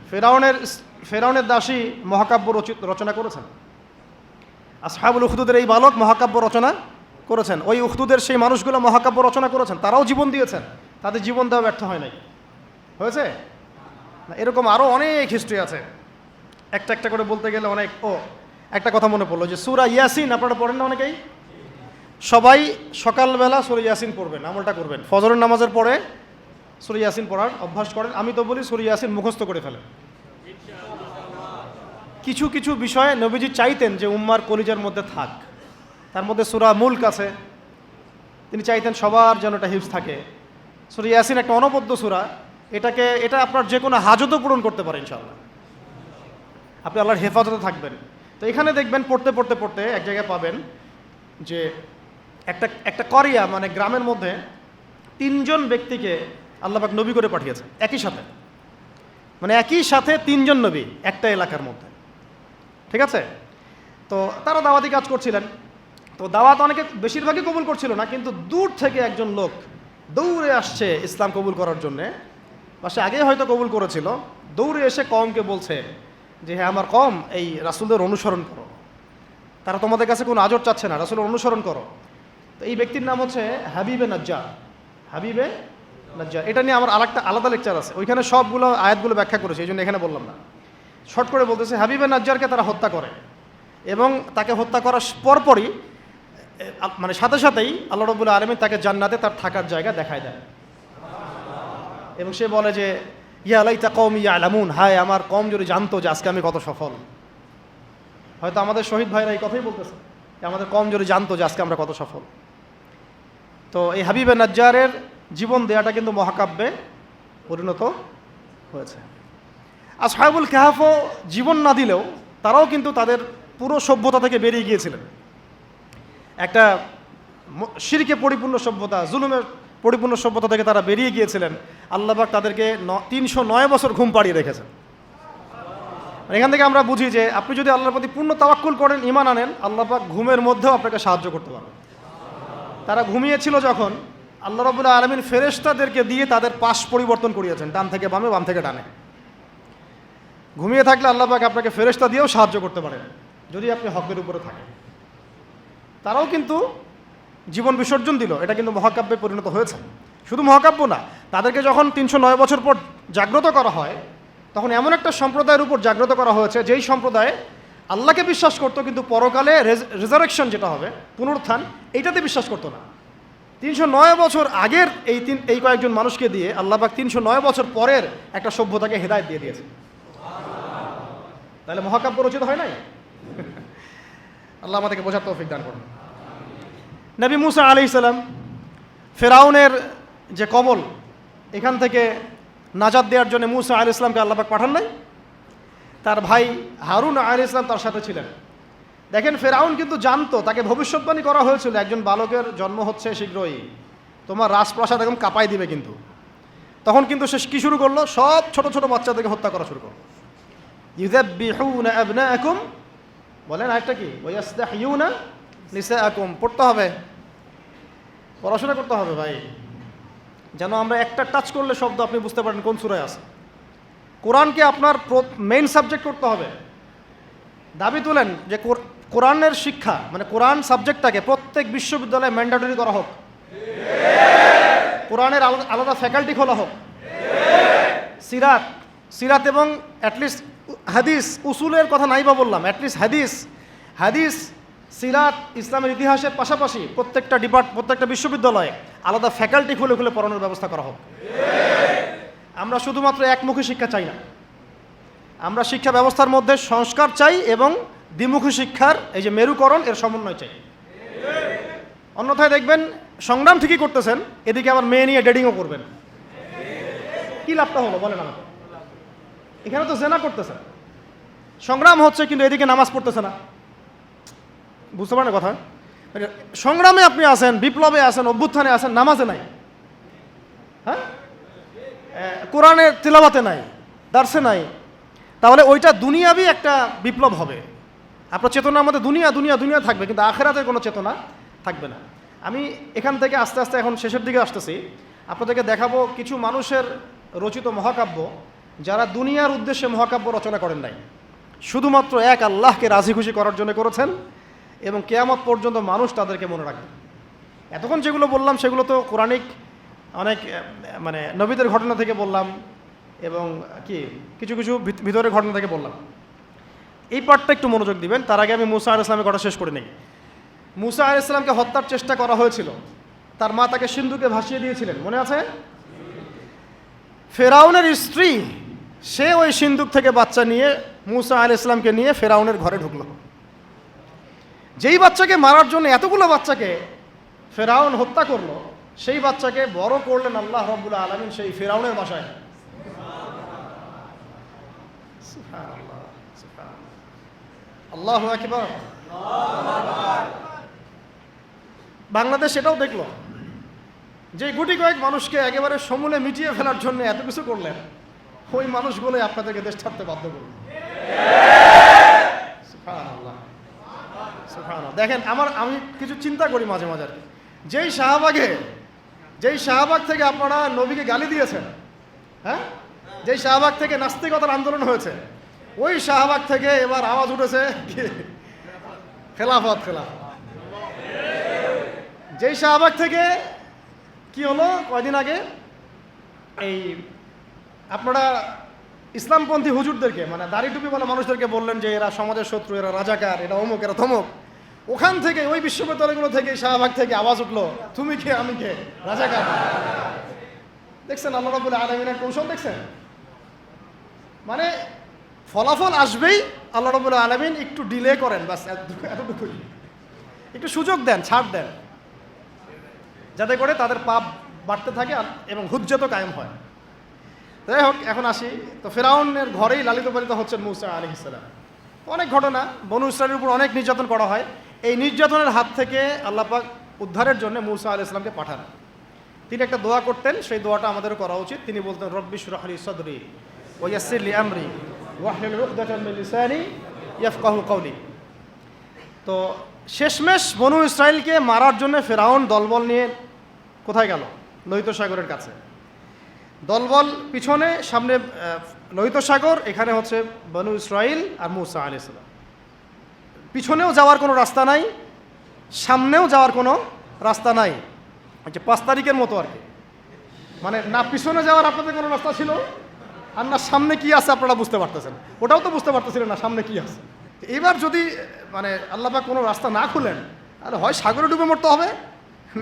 ফেরাউনের দাসী মহাকাব্য রচনা করেছেন। আসহাবুল উখদুদের এই বালক মহাকাব্য রচনা করেছেন। ওই উখদুদের সেই মানুষগুলো মহাকাব্য রচনা করেছেন, তারাও জীবন দিয়েছেন, তাদের জীবন দেওয়া ব্যর্থ হয় নাই। হয়েছে না? এরকম আরও অনেক হিস্ট্রি আছে, একটা একটা করে বলতে গেলে অনেক। একটা কথা মনে পড়লো যে সূরা ইয়াসিন আপনারা পড়েন না অনেকেই? সবাই সকালবেলা সূরা ইয়াসিন পড়বেন, আমলটা করবেন। ফজরের নামাজের পরে সূরা ইয়াসিন পড়ার অভ্যাস করেন। আমি তো বলি সূরা ইয়াসিন মুখস্থ করে ফেলেন। কিছু কিছু বিষয়ে নবীজি চাইতেন যে উম্মার কলিজার মধ্যে থাক। তার মধ্যে সূরা মুলক আছে, তিনি চাইতেন সবার যেন এটা হিফজ থাকে। সূরা ইয়াসিন একটা অনবদ্য সূরা, এটা আপনার যে কোনো হাজতও পূরণ করতে পারে ইনশাআল্লাহ, আপনি আল্লাহর হেফাজতে থাকবেন। তো এখানে দেখবেন পড়তে পড়তে পড়তে এক জায়গায় পাবেন যে একটা করিয়া, মানে গ্রামের মধ্যে 3জন ব্যক্তিকে আল্লাহ পাক নবী করে পাঠিয়েছে একই সাথে, মানে একই সাথে 3জন নবী একটা এলাকার মধ্যে। ঠিক আছে? তো তারা দাওয়াতি কাজ করছিলেন। তো দাওয়াত অনেকে, বেশিরভাগই কবুল করছিল না, কিন্তু দূর থেকে একজন লোক দৌড়ে আসছে ইসলাম কবুল করার জন্যে, বা সে আগেই হয়তো কবুল করেছিল, দৌড়ে এসে কওমকে বলছে যে হ্যাঁ আমার কওম, এই রাসূলের অনুসরণ করো, তারা তোমাদের কাছে কোনো আজর চাচ্ছে না, রাসূলের অনুসরণ করো। তো এই ব্যক্তির নাম হচ্ছে হাবিবে নাজ্জার। হাবিবে নাজ্জার, এটা নিয়ে আমার আলাদা লেকচার আছে, ওইখানে সবগুলো আয়াতগুলো ব্যাখ্যা করেছে, এই জন্য এখানে বললাম না। শর্ট করে বলতেছে, হাবিবে নাজ্জারকে তারা হত্যা করে, এবং তাকে হত্যা করার পরপরই, মানে সাথে সাথেই আল্লাহ রাব্বুল আলামিন তাকে জান্নাতে তার থাকার জায়গা দেখায় দেয়, এবং সে বলে যে ইয়া লাইতা কওমি ইয়ালামুন, হায় আমার কওম যদি জানতো যে আজকে আমি কত সফল। হয়তো আমাদের শহীদ ভাইরা এই কথাই বলতেছে যে আমাদের কওম যদি জানতো যে আজকে আমরা কত সফল। তো এই হাবিবে নাজ্জারের জীবন দেয়াটা কিন্তু মহাকাব্যে পরিণত হয়েছে। আসহাবুল কাহফও জীবন না দিলেও তারাও কিন্তু তাদের পুরো সভ্যতা থেকে বেরিয়ে গিয়েছিলেন। একটা শিরকে পরিপূর্ণ সভ্যতা, জুলুমের পরিপূর্ণ সভ্যতা থেকে তারা বেরিয়ে গিয়েছিলেন। আল্লাহ পাক তাদেরকে 309 বছর ঘুম পাড়িয়ে রেখেছেন। এখান থেকে আমরা বুঝি যে আপনি যদি আল্লাহর প্রতি পূর্ণ তাওয়াক্কুল করেন, ঈমান আনেন, আল্লাহ পাক ঘুমের মধ্যেও আপনাকে সাহায্য করতে পারবেন। তারা ঘুমিয়েছিল যখন, আল্লাহ রাব্বুল আলামিন ফেরেশতাদেরকে দিয়ে তাদের পাশ পরিবর্তন করিয়েছেন, ডান থেকে বামে, বাম থেকে ডানে। ঘুমিয়ে থাকলে আল্লাহ পাক আপনাকে ফেরেশতা দিয়েও সাহায্য করতে পারেন যদি আপনি হকের উপরে থাকেন। তারাও কিন্তু জীবন বিসর্জন দিল, এটা কিন্তু মহাকাব্যে পরিণত হয়েছে। শুধু মহাকাব্য না, তাদেরকে যখন 309 বছর পর জাগ্রত করা হয়, তখন এমন একটা সম্প্রদায়ের উপর জাগ্রত করা হয়েছে যেই সম্প্রদায় আল্লাহকে বিশ্বাস করতো, কিন্তু পরকালে রেজারেকশন যেটা হবে, পুনরুত্থান, এইটাতে বিশ্বাস করতো না। 309 বছর আগের এই কয়েকজন মানুষকে দিয়ে আল্লাহ পাক 309 বছর পরের একটা সভ্যতাকে হেদায়েত দিয়ে দিয়েছে। তাহলে মহাকাব্য রচিত হয় নাই? আল্লাহ আমাদেরকে বোঝার তৌফিক দান করুন। নবী মুসা আলাইহিস সালাম ফেরাউনের যে কবল, এখান থেকে নাজাত দেওয়ার জন্য মুসা আলাইহিস সালামকে আল্লাহ পাক পাঠান নাই? তার ভাই হারুন আলাইহিস সালাম তার সাথে ছিলেন। দেখেন, ফেরাউন কিন্তু জানতো, তাকে ভবিষ্যৎবাণী করা হয়েছিল একজন বালকের জন্ম হচ্ছে শীঘ্রই, তোমার রাজপ্রাসাদ একদম কাঁপাই দিবে। কিন্তু তখন কিন্তু সে কি শুরু করলো? সব ছোট ছোট বাচ্চাদেরকে হত্যা করা শুরু করলো। ইউযাব্বিহুনা আবনাআকুম, বলেন আরেকটা কি? ওয়াইয়াসতাহইয়ুনা নিসাআকুম। পড়তে হবে, পড়াশোনা করতে হবে ভাই, যেন আমরা একটা টাচ করলে শব্দ আপনি বুঝতে পারেন কোন সূরায় আছে। কোরআনকে আপনার মেইন সাবজেক্ট করতে হবে। দাবি তোলেন যে কোরআনের শিক্ষা, মানে কোরআন সাবজেক্টটাকে প্রত্যেক বিশ্ববিদ্যালয়ে ম্যান্ডেটরি করা হোক, কোরআনের আলাদা ফ্যাকাল্টি খোলা হোক। সিরাত এবং অ্যাটলিস্ট হাদিস, উসুলের কথা নাই বা বললাম, অ্যাটলিস্ট হাদিস সিরাত ইসলামের ইতিহাসের পাশাপাশি প্রত্যেকটা বিশ্ববিদ্যালয়ে আলাদা ফ্যাকাল্টি খুলে খুলে পড়ানোর ব্যবস্থা করা হোক। আমরা শুধুমাত্র একমুখী শিক্ষা চাই না, আমরা শিক্ষা ব্যবস্থার মধ্যে সংস্কার চাই এবং দ্বিমুখী শিক্ষার এই যে মেরুকরণ, এর সমন্বয় চাই। অন্যথায় দেখবেন সংগ্রাম ঠিকই করতেছেন, এদিকে আবার মেয়ে নিয়ে ডেটিংও করবেন। কি লাভটা হলো বলেন আমাকে? এখানে তো জেনা করতেছেন, সংগ্রাম হচ্ছে, কিন্তু এদিকে নামাজ পড়তেছে না। বুঝতে পারেন কথা? সংগ্রামে আপনি আছেন, বিপ্লবে আছেন, অভ্যুত্থানে আছেন, নামাজে নাই, হ্যাঁ, কোরআনের তিলাওয়াতে নাই, দার্সে নাই। তাহলে ওইটা দুনিয়াবি একটা বিপ্লব হবে। আপনার চেতনা আমাদের দুনিয়া থাকবে, কিন্তু আখেরাতের কোনো চেতনা থাকবে না। আমি এখান থেকে আস্তে আস্তে এখন শেষের দিকে আসতেছি, আপনাদেরকে দেখাবো কিছু মানুষের রচিত মহাকাব্য যারা দুনিয়ার উদ্দেশ্যে মহাকাব্য রচনা করেন নাই, শুধুমাত্র এক আল্লাহকে রাজি খুশি করার জন্য করেছেন, এবং কিয়ামত পর্যন্ত মানুষ তাদেরকে মনে রাখবে। এতক্ষণ যেগুলো বললাম সেগুলো তো কোরআনিক অনেক, মানে নবীদের ঘটনা থেকে বললাম, এবং কিছু ভিতরের ঘটনা থেকে বললাম। এই পার্টটা একটু মনোযোগ দিবেন। তার আগে আমি মুসা আলাইহিস সালামের কথা শেষ করে নেই। মুসা আলাইহিস সালামকে হত্যার চেষ্টা করা হয়েছিল, তার মা তাকে সিন্ধুকে ভাসিয়ে দিয়েছিলেন, মনে আছে? ফেরাউনের স্ত্রী, সে ওই সিন্ধুক থেকে বাচ্চা নিয়ে মুসা আলাইহিস সালামকে নিয়ে ফেরাউনের ঘরে ঢুকলো। যেই বাচ্চাকে মারার জন্য এতগুলো বাচ্চাকে ফেরাউন হত্যা করলো, সেই বাচ্চাকে বড় করলেন আল্লাহ রাব্বুল আলামিন সেই ফেরাউনের বাসায়। আল্লাহু আকবার। বাংলাদেশ এটাও দেখলো যে গুটি কয়েক মানুষকে একেবারে সমূলে মিটিয়ে ফেলার জন্য এত কিছু করলেন, ওই মানুষগুলোই আপনাদেরকে দেশ ছাড়তে বাধ্য করল। সুবহানাল্লাহ, সুবহানাল্লাহ। দেখেন, আমি কিছু চিন্তা করি মাঝে মাঝে, যেই শাহবাগ থেকে আপনারা নবীকে গালি দিয়েছেন, হ্যাঁ, যেই শাহবাগ থেকে নাস্তিকতার আন্দোলন হয়েছে, ওই শাহবাগ থেকে এবার আওয়াজ উঠেছে খেলাফত। যেই শাহবাগ থেকে কি হলো কয়দিন আগে, এই আপনারা ইসলামপন্থী হুজুরদেরকে, মানে দাড়ি টুপি বলা মানুষদেরকে বললেন যে এরা সমাজের শত্রু, এরা রাজাকার, এরা অমুক, এরা থমুক। ওখান থেকে, ওই বিশ্ববিদ্যালয়গুলো থেকে, শাহবাগ থেকে আওয়াজ উঠলো, তুমি কে আমি কে, রাজাকার। দেখছেন আল্লাহ রাব্বুল আলামিনের কৌশল? দেখছেন, মানে ফলাফল আসবেই, আল্লাহ রাব্বুল আলামিন একটু ডিলে করেন, বাস এতটুকুই। একটু সুযোগ দেন, ছাড় দেন, যাতে করে তাদের পাপ বাড়তে থাকে এবং হুজ্জত কায়েম হয়। যাই হোক, এখন আসি। তো ফেরাউনের ঘরেই লালিত পালিত হচ্ছেন মুসা আলাইহিস সালাম। অনেক ঘটনা, বনু ইসরাইলের উপর অনেক নির্যাতন করা হয়। এই নির্যাতনের হাত থেকে আল্লাহ পাক উদ্ধারের জন্য মুসা আলাইহিস সালামকে পাঠান। তিনি একটা দোয়া করতেন, সেই দোয়াটা আমাদেরও করা উচিত। তিনি বলতেন, রব্বি ইশরাহ লি সাদরি ওয়া ইয়াসসির লি আমরি ওয়াহলুল উকদাতাম মিন লিসানি ইয়াফকাহু কওলি। তো শেষমেশ বনু ইসরাইলকে মারার জন্য ফেরাউন দলবল নিয়ে কোথায় গেল? লোহিত সাগরের কাছে। দলবল পিছনে, সামনে লোহিত সাগর, এখানে হচ্ছে বনু ইসরাইল আর মুসা আলাইহিস সালাম। পিছনেও যাওয়ার কোনো রাস্তা নাই, সামনেও যাওয়ার কোনো রাস্তা নাই। আচ্ছা, 5 তারিখের মতো আর কি। মানে না পিছনে যাওয়ার আপনাদের কোনো রাস্তা ছিল, আর না সামনে কি আছে আপনারা বুঝতে পারতেছেন, ওটাও তো বুঝতে পারতেছিলেন না সামনে কি আছে। এবার যদি মানে আল্লাহ পাক কোনো রাস্তা না খুলেন, তাহলে হয় সাগরে ডুবে মরতে হবে,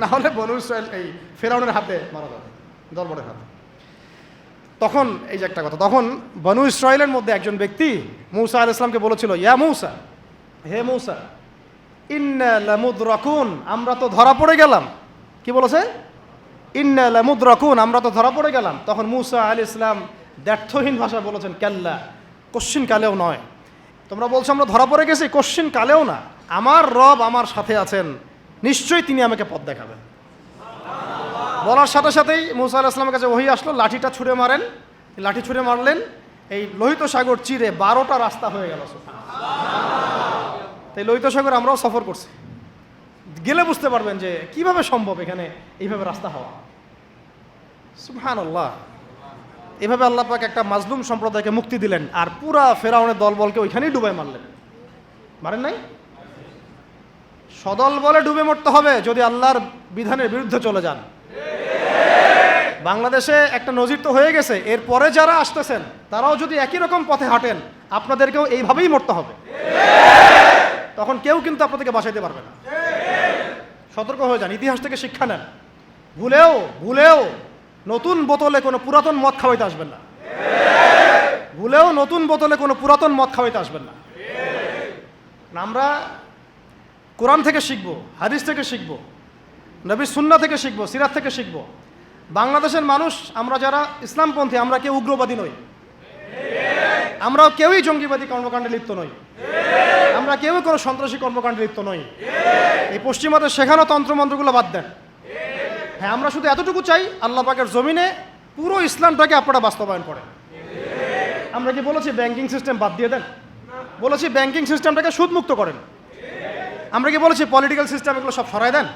না হলে বনু ইসরাইল এই ফেরাউনের হাতে মারা যাবে, দরবারের হাতে। তখন এই যে একটা কথা, তখন বনু ইসরাইলের মধ্যে একজন ব্যক্তি মূসা আলাইহিস সালামকে বলেছিল, ইয়া মূসা, হে মূসা, ইন্না লামুদরাকুন, আমরা তো ধরা পড়ে গেলাম। কি বলেছে? ইন্না লামুদরাকুন, আমরা তো ধরা পড়ে গেলাম। তখন মূসা আলাইহিস সালাম ব্যর্থহীন ভাষায় বলেছেন, কাল্লা, কোশ্চিন কালেও নয়। তোমরা বলছো আমরা ধরা পড়ে গেছি, কোশ্চিন কালেও না, আমার রব আমার সাথে আছেন, নিশ্চয়ই তিনি আমাকে পথ দেখাবেন। বলার সাথে সাথেই মূসা আলাইহিস সালামের কাছে ওহী আসলো, লাঠিটা ছুঁড়ে মারেন, লাঠি ছুঁড়ে মারলেন, এই লোহিত সাগর চিরে 12টা রাস্তা হয়ে গেল। তাই লোহিত সাগর আমরাও সফর করছি, গেলে বুঝতে পারবেন যে কিভাবে সম্ভব এখানে এইভাবে রাস্তা হওয়া। সুবহানাল্লাহ। এভাবে আল্লাহ পাক একটা মাজলুম সম্প্রদায়কে মুক্তি দিলেন, আর পুরা ফেরাউনের দলবলকে ওইখানেই ডুবাই মারলেন। মারেন নাই? সদল বলে ডুবে মরতে হবে যদি আল্লাহর বিধানের বিরুদ্ধে চলে যান। বাংলাদেশে একটা নজির তো হয়ে গেছে, এরপরে যারা আসতেছেন তারাও যদি একই রকম পথে হাঁটেন, আপনাদেরকেও এইভাবেই মরতে হবে। তখন কেউ কিন্তু আপনাদেরকে বাঁচাইতে পারবে না। সতর্ক হয়ে যান, ইতিহাস থেকে শিক্ষা নেন। ভুলেও নতুন বোতলে কোনো পুরাতন মদ খাওয়াইতে আসবেন না। ভুলেও নতুন বোতলে কোনো পুরাতন মদ খাওয়াইতে আসবেন না। আমরা কোরআন থেকে শিখব, হাদিস থেকে শিখব, নবীর সুন্নাহ থেকে শিখব, সিরাত থেকে শিখব। বাংলাদেশের মানুষ আমরা যারা ইসলামপন্থী, আমরা কেউ উগ্রবাদী নই, আমরাও কেউই জঙ্গিবাদী কর্মকাণ্ডে লিপ্ত নই, আমরা কেউই কোনো সন্ত্রাসী কর্মকাণ্ডে লিপ্ত নই। এই পশ্চিমাদের শেখানো তন্ত্রমন্ত্রগুলো বাদ দেন। হ্যাঁ, আমরা শুধু এতটুকু চাই, আল্লাহ পাকের জমিনে পুরো ইসলামটাকে আপনারা বাস্তবায়ন করেন। আমরা কি বলেছি ব্যাংকিং সিস্টেম বাদ দিয়ে দেন? বলেছি ব্যাংকিং সিস্টেমটাকে সুদমুক্ত করেন। আমরা কি বলেছি পলিটিক্যাল সিস্টেম এগুলো সব সরাই দেন?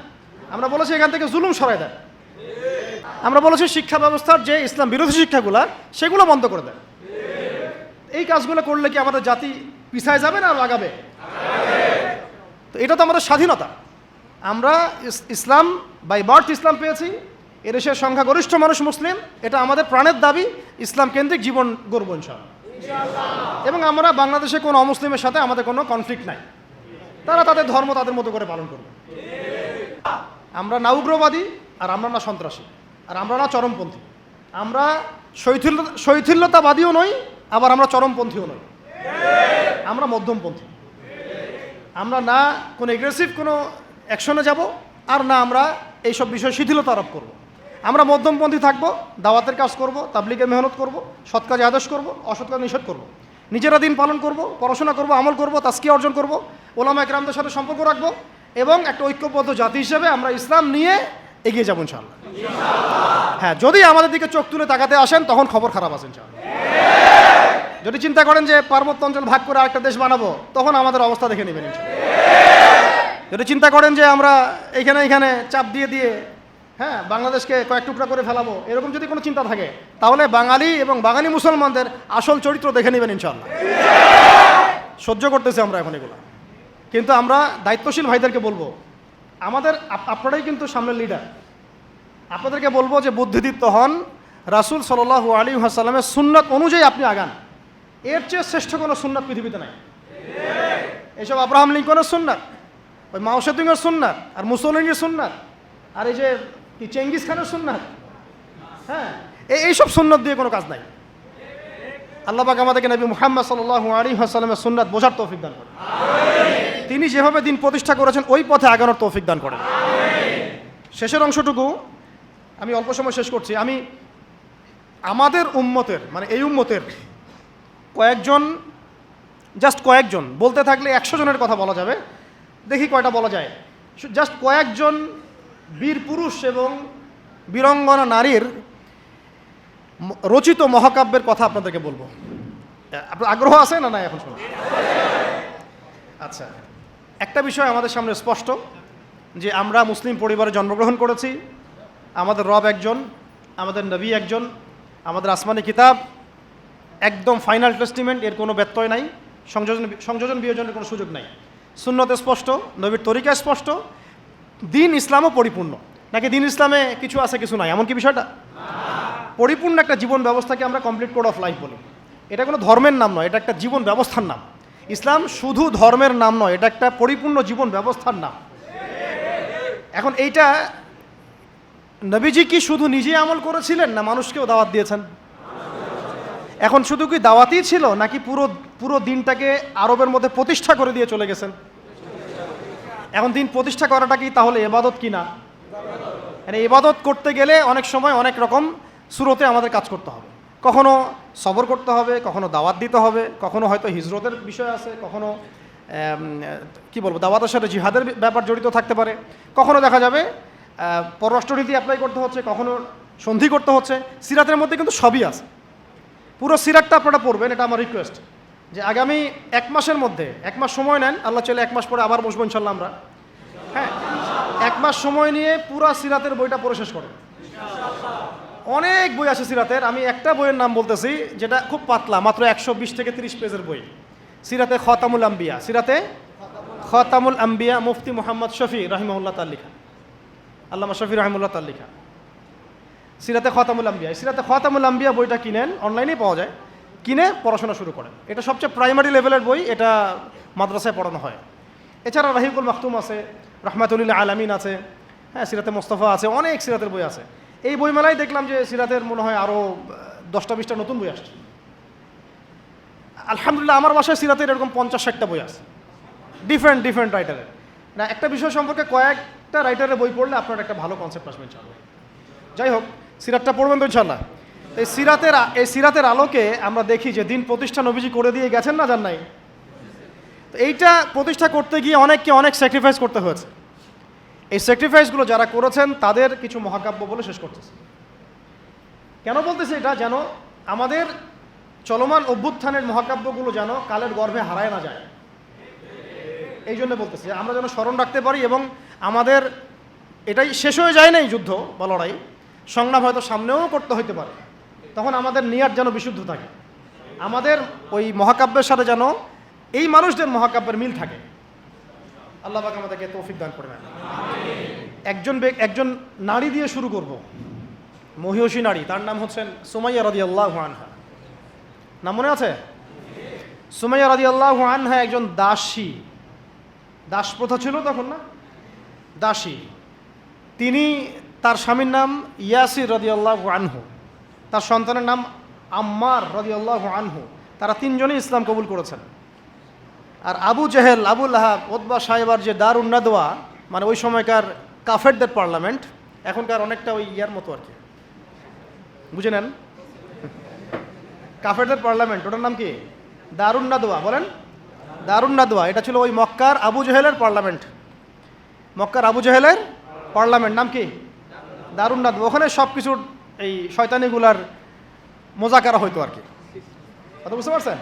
আমরা বলেছি এখান থেকে জুলুম সরাই দেন। আমরা বলেছি শিক্ষা ব্যবস্থার যে ইসলাম বিরোধী শিক্ষাগুলো সেগুলো বন্ধ করে দেন। এই কাজগুলো করলে কি আমাদের জাতি পিছায় যাবে না লাগাবে? তো এটা তো আমাদের স্বাধীনতা। আমরা ইসলাম বাই বার্থ ইসলাম পেয়েছি, এদেশের সংখ্যাগরিষ্ঠ মানুষ মুসলিম, এটা আমাদের প্রাণের দাবি। ইসলাম কেন্দ্রিক জীবন গড়ব ইনশাআল্লাহ। এবং আমরা বাংলাদেশে কোনো অমুসলিমের সাথে আমাদের কোনো কনফ্লিক্ট নাই, তারা তাদের ধর্ম তাদের মতো করে পালন করবে। আমরা না উগ্রবাদী, আর আমরা না সন্ত্রাসী, আর আমরা না চরমপন্থী। আমরা শৈথিল্যতাবাদীও নই, আবার আমরা চরমপন্থীও নই, আমরা মধ্যমপন্থী। আমরা না কোনো এগ্রেসিভ কোনো অ্যাকশনে যাব, আর না আমরা এইসব বিষয়ে শিথিলতা আরোপ করব। আমরা মধ্যমপন্থী থাকব, দাওয়াতের কাজ করব, তাবলীগের মেহনত করব, সৎ কাজে আদেশ করব, অসৎ কাজ নিষেধ করব, নিজেরা দিন পালন করব, পড়াশোনা করব, আমল করব, তাজকিয়া অর্জন করব, ওলামা একরামদের সাথে সম্পর্ক রাখব, এবং একটা ঐক্যবদ্ধ জাতি হিসেবে আমরা ইসলাম নিয়ে এগিয়ে যাবো ইনশাআল্লাহ। হ্যাঁ, যদি আমাদের দিকে চোখ তুলে তাকাতে আসেন তখন খবর খারাপ আছে ইনশাআল্লাহ। যদি চিন্তা করেন যে পার্বত্য অঞ্চল ভাগ করে আরেকটা দেশ বানাবো, তখন আমাদের অবস্থা দেখে নেবেন ইনশাআল্লাহ। যদি চিন্তা করেন যে আমরা এইখানে চাপ দিয়ে হ্যাঁ বাংলাদেশকে কয়েক টুকরা করে ফেলাবো, এরকম যদি কোনো চিন্তা থাকে, তাহলে বাঙালি এবং বাঙালি মুসলমানদের আসল চরিত্র দেখে নেবেন ইনশাআল্লাহ। সহ্য করতেছি আমরা এখন এগুলো, কিন্তু আমরা দায়িত্বশীল ভাইদেরকে বলবো, আপনারাই কিন্তু সামনের লিডার। আপনাদেরকে বলবো যে বুদ্ধিদীপ্ত হন, রাসূল সাল্লাল্লাহু আলাইহি ওয়াসাল্লামের সুন্নাত অনুযায়ী আপনি আগান। এর চেয়ে শ্রেষ্ঠ কোনো সুন্নাত পৃথিবীতে নাই। এইসব আব্রাহাম লিঙ্কনের সুন্নাত, ওই মাও সেতুংয়ের সুন্নাত, আর মুসলিনের সুন্নাত, আর এই যে চেঙ্গিস খানের সুন্নাত, হ্যাঁ এইসব সুন্নাত দিয়ে কোনো কাজ নাই। আল্লাহ পাক আমাদেরকে নবী মুহাম্মদ সাল্লাল্লাহু আলাইহি ওয়াসাল্লামের সুন্নাত বোঝার তৌফিক দান করেন। তিনি যেভাবে দিন প্রতিষ্ঠা করেছেন ওই পথে আগানোর তৌফিক দান করেন। শেষের অংশটুকু আমি অল্প সময় শেষ করছি। আমি আমাদের উম্মতের, মানে এই উম্মতের কয়েকজন বলতে থাকলে 100 জনের কথা বলা যাবে, দেখি কয়টা বলা যায়। জাস্ট কয়েকজন বীর পুরুষ এবং বীরঙ্গনা নারীর রচিত মহাকাব্যের কথা আপনাদেরকে বলবো। আপনার আগ্রহ আছে না? না, এখন শোনা। আচ্ছা, একটা বিষয় আমাদের সামনে স্পষ্ট যে আমরা মুসলিম পরিবারে জন্মগ্রহণ করেছি। আমাদের রব একজন, আমাদের নবী একজন, আমাদের আসমানি কিতাব একদম ফাইনাল টেস্টিমেন্ট, এর কোনো ব্যত্যয় নাই, সংযোজন বিয়োজনের কোনো সুযোগ নাই। সুন্নতে স্পষ্ট, নবীর তরিকা স্পষ্ট, দিন ইসলামও পরিপূর্ণ। নাকি দিন ইসলামে কিছু আছে কিছু নাই, এমন কি বিষয়টা? পরিপূর্ণ একটা জীবন ব্যবস্থাকে আমরা কমপ্লিট কোড অফ লাইফ বলি। এটা কোনো ধর্মের নাম নয়, এটা একটা জীবন ব্যবস্থার নাম। ইসলাম শুধু ধর্মের নাম নয়, এটা একটা পরিপূর্ণ জীবন ব্যবস্থার নাম। এখন এইটা নবীজি কি শুধু নিজে আমল করেছিলেন না মানুষকেও দাওয়াত দিয়েছেন? এখন শুধু কি দাওয়াতই ছিল নাকি পুরো পুরো দিনটাকে আরবের মধ্যে প্রতিষ্ঠা করে দিয়ে চলে গেছেন? এখন দিন প্রতিষ্ঠা করাটা কি তাহলে ইবাদত কি না? মানে ইবাদত করতে গেলে অনেক সময় অনেক রকম সুরতে আমাদের কাজ করতে হবে। কখনো সবর করতে হবে, কখনো দাওয়াত দিতে হবে, কখনো হয়তো হিজরতের বিষয় আছে, কখনো কি বলবো দাওয়াতের সাথে জিহাদের ব্যাপার জড়িত থাকতে পারে, কখনো দেখা যাবে পররাষ্ট্রনীতি অ্যাপ্লাই করতে হচ্ছে, কখনো সন্ধি করতে হচ্ছে। সিরাতের মধ্যে কিন্তু সবই আছে। পুরো সিরাতটা আপনারা পড়বেন, এটা আমার রিকোয়েস্ট, যে আগামী 1 মাসের মধ্যে 1 মাস সময় নেন, আল্লাহ চাইলে 1 মাস পরে আবার বসবো ইনশাল্লাহ আমরা। হ্যাঁ, 1 মাস সময় নিয়ে পুরা সিরাতের বইটা পড়ে শেষ করেন। অনেক বই আছে সিরাতের, আমি একটা বইয়ের নাম বলতেছি যেটা খুব পাতলা, মাত্র 120 থেকে 30 পেজের বই, সিরাতে খতামুল আম্বিয়া। সিরাতে খতামুল আম্বিয়া, মুফতি মুহাম্মদ শফি রাহিমাহুল্লাহ তার লেখা, আল্লামা শফি রাহিমাহুল্লাহ তার লেখা সিরাতে খতামুল আম্বিয়া। সিরাতে খতামুল আম্বিয়া বইটা কিনেন, অনলাইনেই পাওয়া যায়, কিনে পড়াশোনা শুরু করেন। এটা সবচেয়ে প্রাইমারি লেভেলের বই, এটা মাদ্রাসায় পড়ানো হয়। এছাড়া রাহিকুল মাখতুম আছে, রহমাতুল্লিল আলামিন আছে, হ্যাঁ, সিরাতে মোস্তফা আছে, অনেক সিরাতের বই আছে। এই বইমেলায় দেখলাম যে সিরাতের মনে হয় আরও 10টা-20টা নতুন বই আসছে। আলহামদুলিল্লাহ, আমার বাসায় সিরাতের এরকম 50-60টা বই আছে, ডিফারেন্ট রাইটারের। না, একটা বিষয় সম্পর্কে কয়েকটা রাইটারের বই পড়লে আপনার একটা ভালো কনসেপ্ট আসবে ইনশাআল্লাহ। যাই হোক, সিরাতটা পড়বেন তো ইনশাআল্লাহ। এই সিরাতের আলোকে আমরা দেখি যে দিন প্রতিষ্ঠা নবীজি করে দিয়ে গেছেন না, যান নাই? তো এইটা প্রতিষ্ঠা করতে গিয়ে অনেককে অনেক স্যাক্রিফাইস করতে হয়েছে। এই স্যাক্রিফাইসগুলো যারা করেছেন তাদের কিছু মহাকাব্য বলে শেষ করতেছে। কেন বলতেছে এটা? যেন আমাদের চলমান অভ্যুত্থানের মহাকাব্যগুলো যেন কালের গর্ভে হারায় না যায়, এই জন্য বলতেছে। আমরা যেন স্মরণ রাখতে পারি এবং আমাদের এটাই শেষ হয়ে যায় না, এই যুদ্ধ বা লড়াই সংগ্রাম হয়তো সামনেও করতে হইতে পারে, তখন আমাদের নিয়াত যেন বিশুদ্ধ থাকে, আমাদের ওই মহাকাব্যের সাথে যেন এই মানুষদের মহাকাব্যের মিল থাকে। আল্লাহ পাক আমাদেরকে তৌফিক দান করে নেন। একজন নারী দিয়ে শুরু করব, মহিষী নারী, তার নাম হচ্ছেন সুমাইয়া রাদিয়াল্লাহু আনহা। নাম মনে আছে? সুমাইয়া রাদিয়াল্লাহু আনহা একজন দাসী, দাস প্রথা ছিল তখন না, দাসী। তিনি, তার স্বামীর নাম ইয়াসির রাদিয়াল্লাহু আনহু, তার সন্তানের নাম আম্মার রাদিয়াল্লাহু আনহু। তারা 3 জনই ইসলাম কবুল করেছেন। আর আবু জেহেল, আবু লাহাব, উতবা সাহেবার যে দারুন নাদওয়া, মানে ওই সময়কার কাফেরদের পার্লামেন্ট, এখনকার অনেকটা ওই ইয়ার মতো আর কি, বুঝে নেন, কাফেরদের পার্লামেন্ট, ওটার নাম কি? দারুন নাদওয়া। বলেন, দারুন নাদওয়া। এটা ছিল ওই মক্কার আবু জেহেলের পার্লামেন্ট। মক্কার আবু জেহেলের পার্লামেন্ট নাম কি? দারুন নাদওয়া। ওখানে সব কিছুর এই শয়তানিগুলার মোজাকারা হইতো আর কি, কথা বুঝতে পারছেন?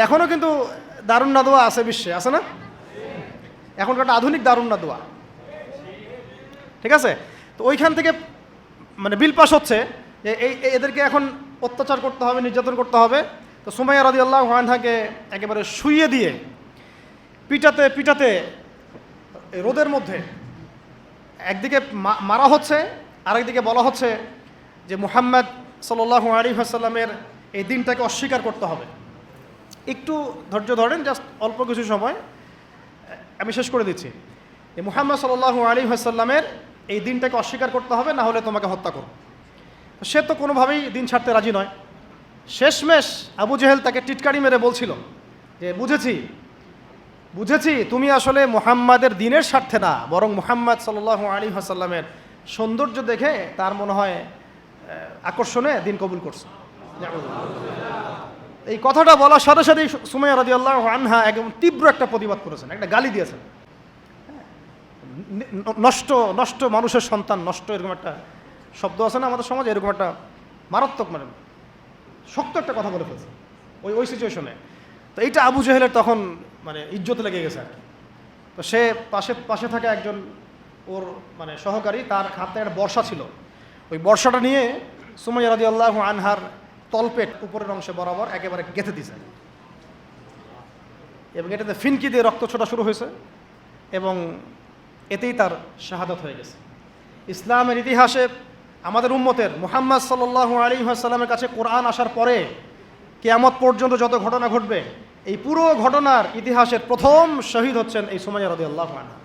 এখনও কিন্তু দারুন নাদওয়া আছে বিশ্বে, আছে না? এখনকার একটা আধুনিক দারুন নাদওয়া, ঠিক আছে? তো ওইখান থেকে মানে বিল পাস হচ্ছে যে এদেরকে এখন অত্যাচার করতে হবে, নির্যাতন করতে হবে। তো সুমাইয়া রাদিয়াল্লাহু আনহাকে একেবারে শুইয়ে দিয়ে পিটাতে রোদের মধ্যে একদিকে মারা হচ্ছে, আরেকদিকে বলা হচ্ছে যে মুহাম্মদ সাল্লাল্লাহু আলাইহি ওয়াসাল্লামের এই দিনটাকে অস্বীকার করতে হবে। একটু ধৈর্য ধরেন, জাস্ট অল্প কিছু সময়, আমি শেষ করে দিচ্ছি। এই মুহাম্মদ সাল্লাল্লাহু আলাইহি ওয়াসাল্লামের এই দিনটাকে অস্বীকার করতে হবে, না হলে তোমাকে হত্যা করো। সে তো কোনোভাবেই দিন ছাড়তে রাজি নয়। শেষমেশ আবু জেহেল তাকে টিটকারি মেরে বলছিল যে বুঝেছি তুমি আসলে মুহাম্মাদের দিনের স্বার্থে না, বরং মুহাম্মদ সাল্লাল্লাহু আলাইহি ওয়াসাল্লামের সৌন্দর্য দেখে তার মনে হয় আকর্ষণে দিন কবুল করছো। এই কথাটা বলার সাথে সাথেই সুমাইয়া রাদিয়াল্লাহু আনহা একদম তীব্র একটা প্রতিবাদ করেছেন, একটা গালি দিয়েছেন। নষ্ট মানুষের সন্তান নষ্ট, এরকম একটা শব্দ আছে না আমাদের সমাজে, এরকম একটা মারাত্মক মানে শক্ত একটা কথা বলে ফেলছে ওই সিচুয়েশনে। তো এইটা আবু জেহেলের তখন মানে ইজ্জত লেগে গেছে আর কি। তো সে পাশে থাকা একজন ওর মানে সহকারী, তার হাতে একটা বর্ষা ছিল, ওই বর্ষাটা নিয়ে সুমাইয়া রাদিয়াল্লাহু আনহার তলপেট উপরের অংশে বরাবর একেবারে গেঁথে দিয়েছে, এবং এটাতে ফিনকি দিয়ে রক্ত ছোটা শুরু হয়েছে, এবং এতেই তার শাহাদাত হয়ে গেছে। ইসলামের ইতিহাসে আমাদের উম্মতের মুহাম্মদ সাল্লাল্লাহু আলাইহি ওয়াসাল্লামের কাছে কোরআন আসার পরে কিয়ামত পর্যন্ত যত ঘটনা ঘটবে, এই পুরো ঘটনার ইতিহাসের প্রথম শহীদ হচ্ছেন এই সুমাইয়া রাদিয়াল্লাহু আনহা।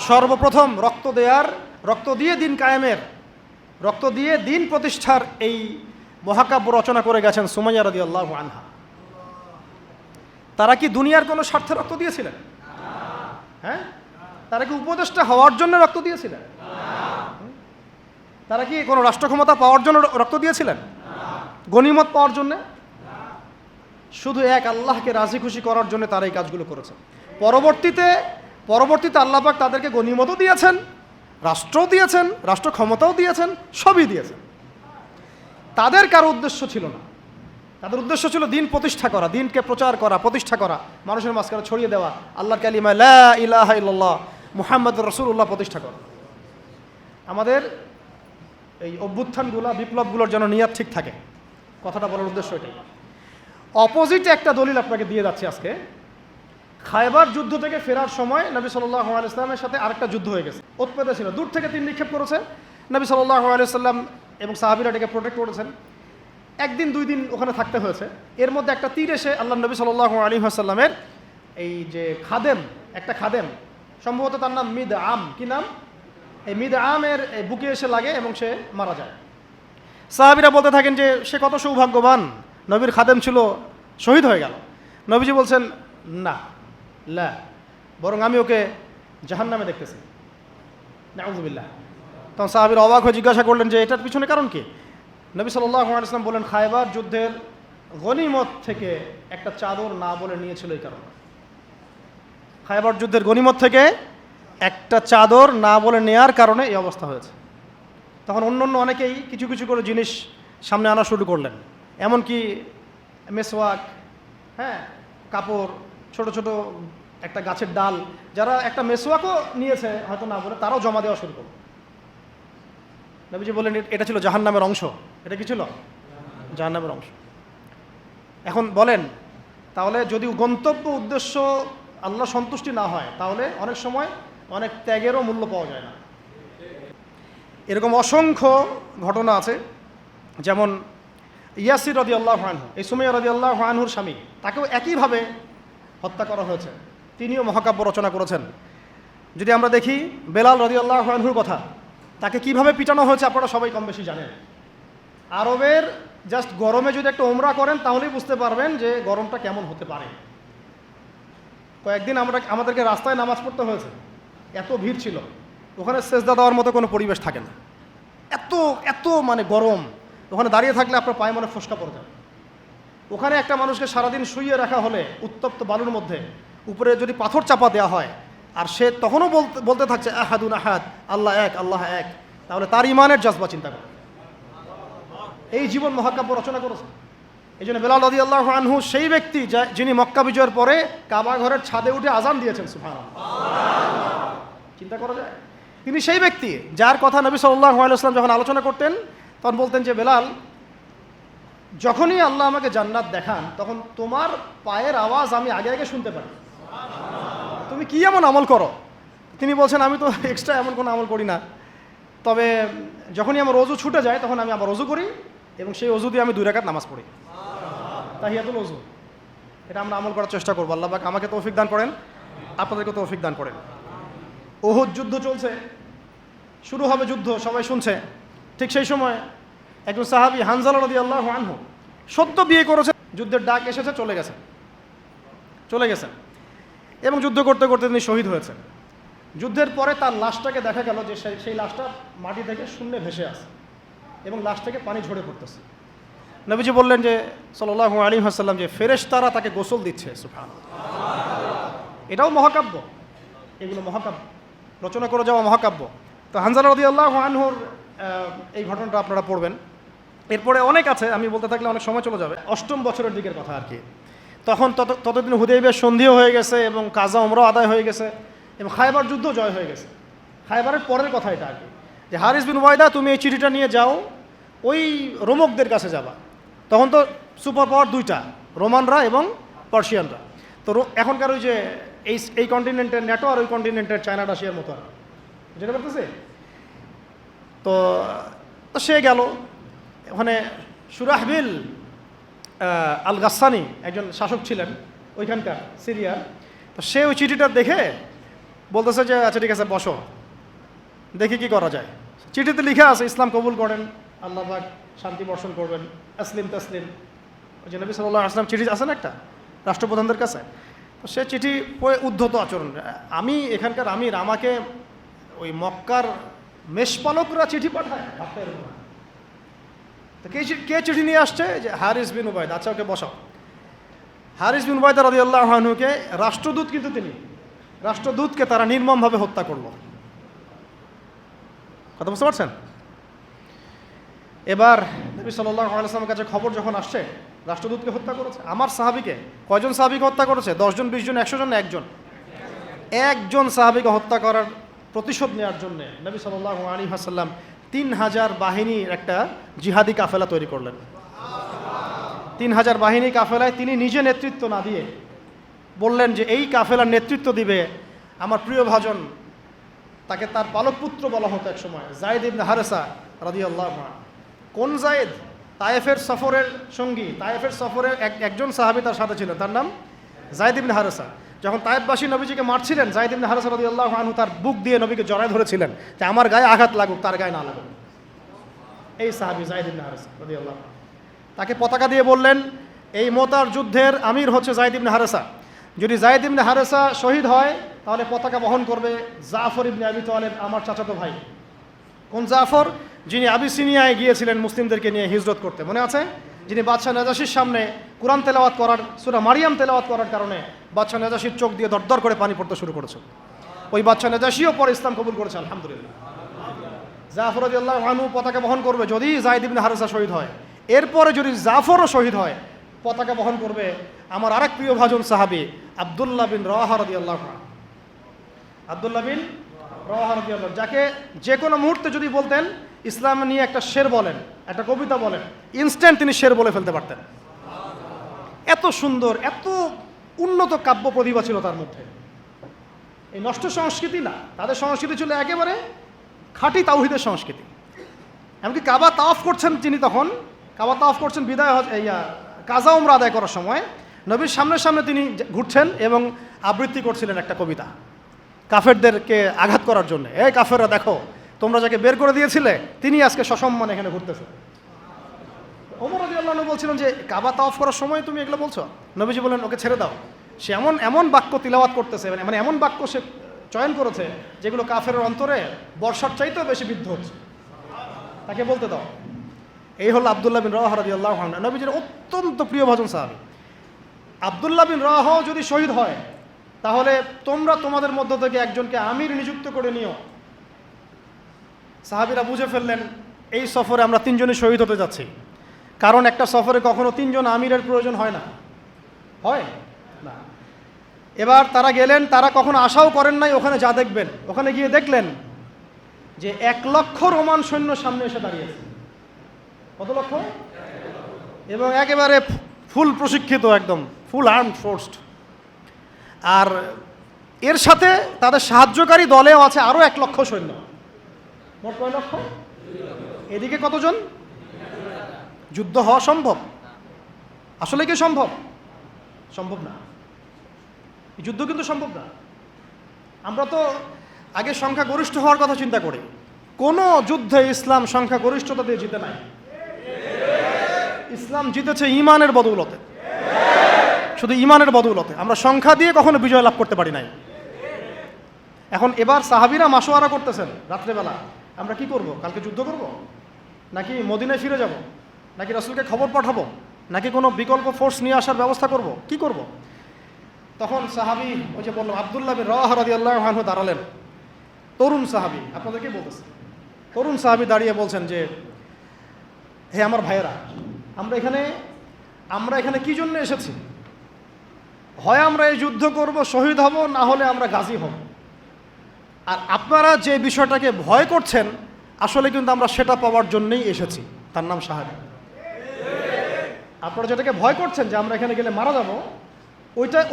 সর্বপ্রথম রক্ত দিয়ে দিন কায়েমের, রক্ত দিয়ে দিন প্রতিষ্ঠার এই মহাকাব্য রচনা করে গেছেন সুমাইয়া রাদিয়াল্লাহু আনহা। তারা কি দুনিয়ার কোনো স্বার্থে রক্ত দিয়েছিলেন? হ্যাঁ, তারা কি উপদেষ্টা হওয়ার জন্য রক্ত দিয়েছিলেন? তারা কি কোনো রাষ্ট্র ক্ষমতা পাওয়ার জন্য রক্ত দিয়েছিলেন? গনিমত পাওয়ার জন্য? শুধু এক আল্লাহকে রাজি খুশি করার জন্য তারা এই কাজগুলো করেছেন। পরবর্তীতে আল্লাহ পাক তাদেরকে গনিমতও দিয়েছেন, রাষ্ট্রও দিয়েছেন, রাষ্ট্র ক্ষমতাও দিয়েছেন, সবই দিয়েছেন। তাদের কারো উদ্দেশ্য ছিল না, তাদের উদ্দেশ্য ছিল দিন প্রতিষ্ঠা করা, দিনকে প্রচার করা, প্রতিষ্ঠা করা, মানুষের মাঝখানে ছড়িয়ে দেওয়া আল্লাহর কালিমা লা ইলাহা ইল্লাল্লাহ মুহাম্মাদুর রাসূলুল্লাহ প্রতিষ্ঠা করা। আমাদের এই অভ্যুত্থানগুলো, বিপ্লবগুলোর যেন নিয়াত ঠিক থাকে, কথাটা বলার উদ্দেশ্য এটাই। অপোজিটে একটা দলিল আপনাকে দিয়ে যাচ্ছে আজকে। খায়বার যুদ্ধ থেকে ফেরার সময় নবী সাল্লাল্লাহু আলাইহি ওয়াসাল্লামের সাথে আরেকটা যুদ্ধ হয়ে গেছে। উৎপেতে ছিল, দূর থেকে তীর নিক্ষেপ করেছে নবী সাল্লাল্লাহু আলাইহি ওয়াসাল্লাম এবং সাহাবীরা এটাকে প্রোটেক্ট করেছেন। একদিন দুই দিন ওখানে থাকতে হয়েছে। এর মধ্যে একটা তীর এসে আল্লাহ নবী সাল্লাল্লাহু আলাইহি ওয়াসাল্লামের এই যে একটা খাদেম, সম্ভবত তার নাম মিদআম, কি নাম, এই মিদআমের বুকে এসে লাগে এবং সে মারা যায়। সাহাবীরা বলতে থাকেন যে সে কত সৌভাগ্যবান, নবীর খাদেম ছিল, শহীদ হয়ে গেল। নবীজি বলছেন না, লা, বরং আমি ওকে জাহান্নামে দেখতেছি, নাউযুবিল্লাহ। তখন সাহাবীরা অবাক হয়ে জিজ্ঞাসা করলেন যে এটার পিছনে কারণ কি? নবী সাল্লাল্লাহু আলাইহি ওয়াসাল্লাম বলেন, খায়বার যুদ্ধের গনিমত থেকে একটা চাদর না বলে নিয়েছিল এই কারণে। খায়বার যুদ্ধের গনিমত থেকে একটা চাদর না বলে নেয়ার কারণে এই অবস্থা হয়েছে। তখন অন্য অনেকেই কিছু কিছু করে জিনিস সামনে আনা শুরু করলেন, এমনকি মেসওয়াক, হ্যাঁ, কাপড়, ছোট ছোট একটা গাছের ডাল, যারা একটা মেসওয়াকও নিয়েছে হয়তো না বলে, তারাও জমা দেওয়া শুরু করল। নবীজি বললেন এটা ছিল জাহান্নামের অংশ। এটা কি ছিল? জাহান্নামের অংশ। এখন বলেন, তাহলে যদি গন্তব্য উদ্দেশ্য আল্লাহ সন্তুষ্টি না হয়, তাহলে অনেক সময় অনেক ত্যাগেরও মূল্য পাওয়া যায় না। এরকম অসংখ্য ঘটনা আছে। যেমন ইয়াসির রাদিয়াল্লাহু আনহু, এই সুমাইয়া রাদিয়াল্লাহু আনহুর স্বামী, তাকেও একইভাবে হত্যা করা হয়েছে। তিনিও মহাকাব্য রচনা করেছেন। যদি আমরা দেখি বেলাল রাদিয়াল্লাহু আনহুর কথা, তাকে কিভাবে পিটানো হয়েছে আপনারা সবাই কম বেশি জানেন। আরবের জাস্ট গরমে যদি একটা ওমরা করেন তাহলেই বুঝতে পারবেন যে গরমটা কেমন হতে পারে। কয়েকদিন আমাদেরকে রাস্তায় নামাজ পড়তে হয়েছে, এত ভিড় ছিল, ওখানে সেজদা দেওয়ার মতো কোনো পরিবেশ থাকে না, এত মানে গরম। ওখানে দাঁড়িয়ে থাকলে আপনার পায়ে মনে ফোসকা পড়ে যাবে। ওখানে একটা মানুষকে সারাদিন শুইয়ে রাখা হলে উত্তপ্ত বালুর মধ্যে, উপরে যদি পাথর চাপা দেওয়া হয়, আর সে তখনও বলতে থাকছে আহাদুন আহাদ, আল্লাহ এক, আল্লাহ এক, তাহলে তার ইমানের জজবা চিন্তা করে। এই জীবন মহাকাব্য রচনা করেছে। এই জন্য বেলাল রাদিয়াল্লাহু আনহু সেই ব্যক্তি যিনি মক্কা বিজয়ের পরে কাবা ঘরের ছাদে উঠে আজান দিয়েছেন, সুবহানাল্লাহ। চিন্তা করা যায়, তিনি সেই ব্যক্তি যার কথা নবী সাল্লাল্লাহু আলাইহি ওয়াসাল্লাম যখন আলোচনা করতেন তখন বলতেন যে বেলাল, যখনই আল্লাহ আমাকে জান্নাত দেখান তখন তোমার পায়ের আওয়াজ আমি আগে আগে শুনতে পারি। তুমি কি এমন আমল করো? তিনি বলছেন, আমি তো এক্সট্রা এমন কোনো আমল করি না, তবে যখনই আমার অজু ছুটে যায় তখন আমি আবার অজু করি এবং সেই অজু দিয়ে আমি 2 রাকাত নামাজ পড়ি, তাহিয়াতুল অজু। এটা আমরা আমল করার চেষ্টা করবো। আল্লাহ পাক আমাকে তৌফিক দান করেন, আপনাদেরকে তৌফিক দান করেন। উহুদ যুদ্ধ চলছে, শুরু হবে যুদ্ধ, সবাই শুনছে। ঠিক সেই সময় একজন সাহাবী হানজালা রাদিয়াল্লাহু আনহু সদ্য বিয়ে করেছে, যুদ্ধের ডাক এসেছে, চলে গেছেন এবং যুদ্ধ করতে করতে তিনি শহীদ হয়েছেন। যুদ্ধের পরে তার লাশটাকে দেখা গেল যে সেই লাশটা মাটি থেকে শূন্যে ভেসে আসে এবং লাশ থেকে পানি ঝরে পড়তেছে। নবীজি বললেন যে সাল্লাল্লাহু আলাইহি ওয়াসাল্লাম যে ফেরেশতারা তাকে গোসল দিচ্ছে, সুবহানাল্লাহ। এটাও মহাকাব্য, এগুলো মহাকাব্য, রচনা করে যাওয়া মহাকাব্য। তো হানজালা রাদিয়াল্লাহু আনহুর এই ঘটনাটা আপনারা পড়বেন। এরপরে অনেক আছে, আমি বলতে থাকলে অনেক সময় চলে যাবে। 8ম বছরের দিকের কথা আর কি। তখন ততদিন হুদাইবিয়ার সন্ধিও হয়ে গেছে এবং কাজা উমরাও আদায় হয়ে গেছে এবং খায়বার যুদ্ধ জয় হয়ে গেছে। খায়বারের পরের কথা এটা আর কি, যে হারিস বিন ওয়াইদা, তুমি এই চিঠিটা নিয়ে যাও, ওই রোমকদের কাছে যাবা। তখন তো সুপার পাওয়ার 2টা, রোমানরা এবং পার্সিয়ানরা। তো এখনকার ওই যে এই কন্টিনেন্টের ন্যাটো আর ওই কন্টিনেন্টের চায়না রাশিয়ার মতো, যেটা বলতেছে তো তো সে গেল ওখানে। সুরাহবিল আল গাসসানি একজন শাসক ছিলেন ওইখানকার সিরিয়ার। তো সে ওই চিঠিটা দেখে বলতেছে যে আচ্ছা ঠিক আছে বসো, দেখি কি করা যায়। চিঠিতে লিখা আছে ইসলাম কবুল করেন, আল্লাহ পাক শান্তি বর্ষণ করবেন, আসলিম তাসলিম। ওই যে নবী সাল্লাল্লাহু আলাইহি ওয়াসাল্লাম চিঠি আছে না একটা রাষ্ট্রপ্রধানদের কাছে, তো সে চিঠি পড়ে উদ্ধত আচরণ। আমি এখানকার আমির, আমাকে ওই মক্কার মেষপালকরা চিঠি পাঠায়, ভাবতে এরকম না। তো কে চিঠি নিয়ে আসছে? যে হারিস বিন উবাইদ। আচ্ছা ওকে বসাও। হারিস বিন উবাইদা রাদিয়াল্লাহু আনহুকে রাষ্ট্রদূত, কিন্তু তিনি রাষ্ট্রদূতকে তারা নির্মমভাবে হত্যা করলো। কথা বুঝতে পারছেন? এবার নবী সাল্লাল্লাহু আলাইহি ওয়াসাল্লামের কাছে খবর যখন আসছে রাষ্ট্রদূতকে হত্যা করেছে। আমার সাহাবীকে, কয়জন সাহাবীকে হত্যা করেছে? 10 জন, 20 জন, 100 জন না একজন সাহাবীকে হত্যা করার প্রতিশোধ নেওয়ার জন্য নবী সাল্লাল্লাহু আলাইহি ওয়াসাল্লাম 3000 বাহিনীর একটা জিহাদি কাফেলা তৈরি করলেন। 3000 বাহিনী কাফেলায় তিনি নিজে নেতৃত্ব না দিয়ে বললেন যে এই কাফেলার নেতৃত্ব দিবে আমার প্রিয় ভাজন, তাকে তার পালক পুত্র বলা হতো এক সময়, যায়েদ ইবনে হারেসা রাদিয়াল্লাহু আনহু। কোন যায়েদ? তায়েফের সফরের সঙ্গী, তায়েফের সফরে একজন সাহাবী তার সাথে ছিলেন, তার নাম যায়েদ ইবনে হারেসা। যখন তায়েফবাসী নবীজিকে মারছিলেন, যায়েদ ইবনে হারেসা রাদিয়াল্লাহু আনহু তার বুক দিয়ে নবীকে জড়ায় ধরেছিলেন যে আমার গায়ে আঘাত লাগুক, তার গায়ে না লাগুক। এই সাহাবী যায়েদ ইবনে হারেসা রাদিয়াল্লাহু আনহু তাকে পতাকা দিয়ে বললেন এই মোতার যুদ্ধের আমির হচ্ছে যায়েদ ইবনে হারেসা। যদি যায়েদ ইবনে হারেসা শহীদ হয় তাহলে পতাকা বহন করবে জাফর ইবনে আবি তালেব, আমার চাচাতো ভাই। কোন জাফর? যিনি আবিসিনিয়ায় গিয়েছিলেন মুসলিমদেরকে নিয়ে হিজরত করতে, মনে আছে? যিনি বাদশাহ নাজাশির সামনে কোরআন তেলাওয়াত করার, সূরা মারিয়াম তেলাওয়াত করার কারণে বাদশাহ নাজাশির চোখ দিয়ে দরদর করে পানি পড়তে শুরু করেছে। ওই বাদশাহ নাজাশিও পরে ইসলাম কবুল করেছে, আলহামদুলিল্লাহ। জাফর রাদিয়াল্লাহু আনহু পতাকা বহন করবে যদি যায়েদ ইবনে হারেসা শহীদ হয়। এরপরে যদি জাফরও শহীদ হয়, পতাকা বহন করবে আমার আরেক প্রিয় ভাজন সাহাবী আব্দুল্লাহ বিন রাওয়াহা রাদিয়াল্লাহু আনহু। আব্দুল্লাহ বিন রাওয়াহা রাদিয়াল্লাহু আনহু, যাকে যে কোনো মুহূর্তে যদি বলতেন ইসলাম নিয়ে একটা শের বলেন, একটা কবিতা বলেন, ইনস্ট্যান্ট তিনি শের বলে ফেলতে পারতেন। এত সুন্দর, এত উন্নত কাব্য প্রতিভা ছিল তার মধ্যে। এই নষ্ট সংস্কৃতি না, তাদের সংস্কৃতি ছিল একেবারে খাঁটি তাওহীদের সংস্কৃতি। এমনকি কাবা তাওয়াফ করছেন তিনি, তখন কাবা তাওয়াফ করছেন বিদায় কাজা উমরা আদায় করার সময় নবীর সামনে তিনি ঘুরছেন এবং আবৃত্তি করছিলেন একটা কবিতা কাফেরদেরকে আঘাত করার জন্য। এই কাফেররা দেখো, তোমরা যাকে বের করে দিয়েছিলে তিনি আজকে সসম্মানে এখানে ঘুরতেছে। ওমর রাদিয়াল্লাহু আনহু বলছিলেন যে কাবা তাওয়াফ করার সময় তুমি এগুলো বলছো? নবীজি বলেন ওকে ছেড়ে দাও, সে এমন বাক্য তিলাওয়াত করতেছে, মানে এমন বাক্য সে চয়ন করেছে যেগুলো কাফেরের অন্তরে বর্ষার চাইতেও বেশি বিদ্ধ হচ্ছে, তাকে বলতে দাও। এই হলো আব্দুল্লাহ বিন রাওয়াহা রাদিয়াল্লাহু আনহু, নবীজির অত্যন্ত প্রিয় ভাজন সাহাবী। আব্দুল্লাহ বিন রাওয়াহা যদি শহীদ হয় তাহলে তোমরা তোমাদের মধ্য থেকে একজনকে আমির নিযুক্ত করে নিও। সাহাবীরা বুঝে ফেললেন এই সফরে আমরা 3 জনই শহীদ হতে যাচ্ছি, কারণ একটা সফরে কখনো 3 জন আমিরের প্রয়োজন হয় না, হয় না। এবার তারা গেলেন, তারা কখনো আশাও করেন নাই ওখানে যা দেখবেন। ওখানে গিয়ে দেখলেন যে 1 লক্ষ রোমান সৈন্য সামনে এসে দাঁড়িয়েছে। কত লক্ষ? এবং একেবারে ফুল প্রশিক্ষিত, একদম ফুল আর্মড ফোর্সড। আর এর সাথে তাদের সাহায্যকারী দলেও আছে আরও 1 লক্ষ সৈন্য। মোট কয় লক্ষ? এদিকে কতজন? যুদ্ধ হওয়া সম্ভব? আসলে কি সম্ভব? সম্ভব না। যুদ্ধ কিন্তু সম্ভব না। আমরা তো আগে সংখ্যা গরিষ্ঠ হওয়ার কথা চিন্তা করি। কোনো যুদ্ধে ইসলাম সংখ্যা গরিষ্ঠতা দিয়ে জিতে নাই। ইসলাম জিতেছে ঈমানের বদৌলতে, শুধু ঈমানের বদৌলতে। আমরা সংখ্যা দিয়ে কখনো বিজয় লাভ করতে পারি নাই। এখন এবার সাহাবীরা মাশওয়ারা করতেছেন রাত্রেবেলা, আমরা কি করব? কালকে যুদ্ধ করব, নাকি মদিনায় ফিরে যাব, নাকি রাসূলকে খবর পাঠাবো, নাকি কোনো বিকল্প ফোর্স নিয়ে আসার ব্যবস্থা করব, কি করব? তখন সাহাবী, ওই যে বললাম আব্দুল্লাহ বিন রাওয়াহা রাদিয়াল্লাহু আনহু দাঁড়ালেন। তরুণ সাহাবী, আপনাদেরকে বলতেছে, তরুণ সাহাবী দাঁড়িয়ে বলছেন যে হে আমার ভাইয়েরা, আমরা এখানে কি জন্য এসেছি? হয় আমরা এই যুদ্ধ করব, শহীদ হব, না হলে আমরা গাজী হব। আর আপনারা যে বিষয়টাকে ভয় করছেন আসলে কিন্তু আমরা সেটা পাওয়ার জন্যই এসেছি, তার নাম শাহাদাত। আপনারা যেটাকে ভয় করছেন যে আমরা এখানে গেলে মারা যাব,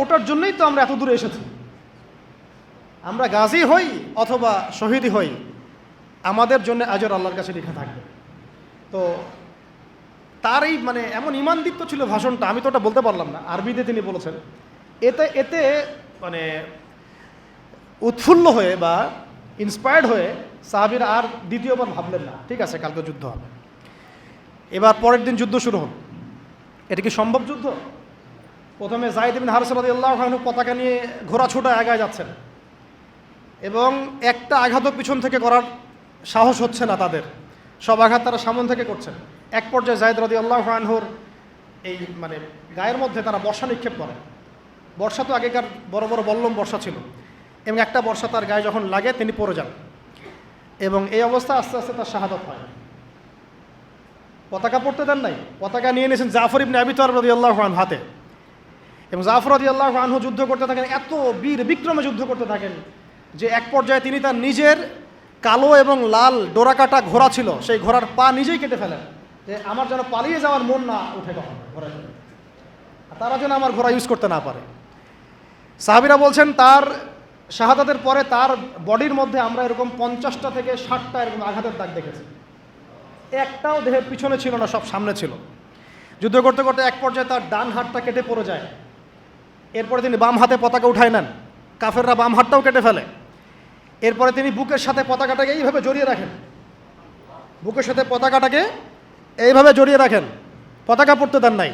ওটার জন্যই তো আমরা এত দূরে এসেছি। আমরা গাজী হই অথবা শহীদই হই, আমাদের জন্য আজর আল্লাহর কাছে লেখা থাকবে। তো তার এই মানে এমন ঈমানদীপ্ত ছিল ভাষণটা, আমি তো ওটা বলতে পারলাম না, আরবিতে তিনি বলেছেন। এতে মানে উৎফুল্ল হয়ে বা ইন্সপায়ার্ড হয়ে সাহাবীরা আর দ্বিতীয়বার ভাবলেন না, ঠিক আছে কালকে যুদ্ধ হবে। এবার পরের দিন যুদ্ধ শুরু হল। এটা কি সম্ভব যুদ্ধ? প্রথমে যায়েদ ইবনে হারেসা রাদিয়াল্লাহু আনহু পতাকা নিয়ে ঘোড়া ছুটা আগায় যাচ্ছেন, এবং একটা আঘাতও পিছন থেকে করার সাহস হচ্ছে না তাদের, সব আঘাত তারা সামন থেকে করছেন। এক পর্যায়ে যায়েদ রাদিয়াল্লাহু আনহুর এই মানে গায়ের মধ্যে তারা বর্ষা নিক্ষেপ করে। বর্ষা তো আগেকার বড় বড় বল্লম বর্ষা ছিল, এবং একটা বর্ষা তার গায়ে যখন লাগে তিনি পড়ে যান, এবং এই অবস্থা আস্তে আস্তে তার শাহাদাত হয়। পতাকা পড়তে দেন নাই, পতাকা নিয়ে নিয়েছেন জাফর ইবনে আবি তালিব রাদিয়াল্লাহু আনহু হাতে, এবং জাফর রাদিয়াল্লাহু আনহু যুদ্ধ করতে থাকেন, এত বীর বিক্রমে যুদ্ধ করতে থাকেন যে এক পর্যায়ে তিনি তার নিজের কালো এবং লাল ডোরাকাটা ঘোড়া ছিল, সেই ঘোড়ার পা নিজেই কেটে ফেলেন, যে আমার যেন পালিয়ে যাওয়ার মন না উঠে কখন ঘোড়া, তারা যেন আমার ঘোড়া ইউজ করতে না পারে। সাহাবীরা বলছেন তার শাহাদাতের পরে তার বডির মধ্যে আমরা এরকম 50টা থেকে 60টা এরকম আঘাতের দাগ দেখেছি, একটাও দেহের পিছনে ছিল না, সব সামনে ছিল। যুদ্ধ করতে করতে এক পর্যায়ে তার ডান হাতটা কেটে পড়ে যায়, এরপরে তিনি বাম হাতে পতাকা উঠায় নেন, কাফেররা বাম হাতটাও কেটে ফেলে। এরপরে তিনি বুকের সাথে পতাকাটাকে এইভাবে জড়িয়ে রাখেন, বুকের সাথে পতাকাটাকে এইভাবে জড়িয়ে রাখেন, পতাকা পড়তে দেন নাই।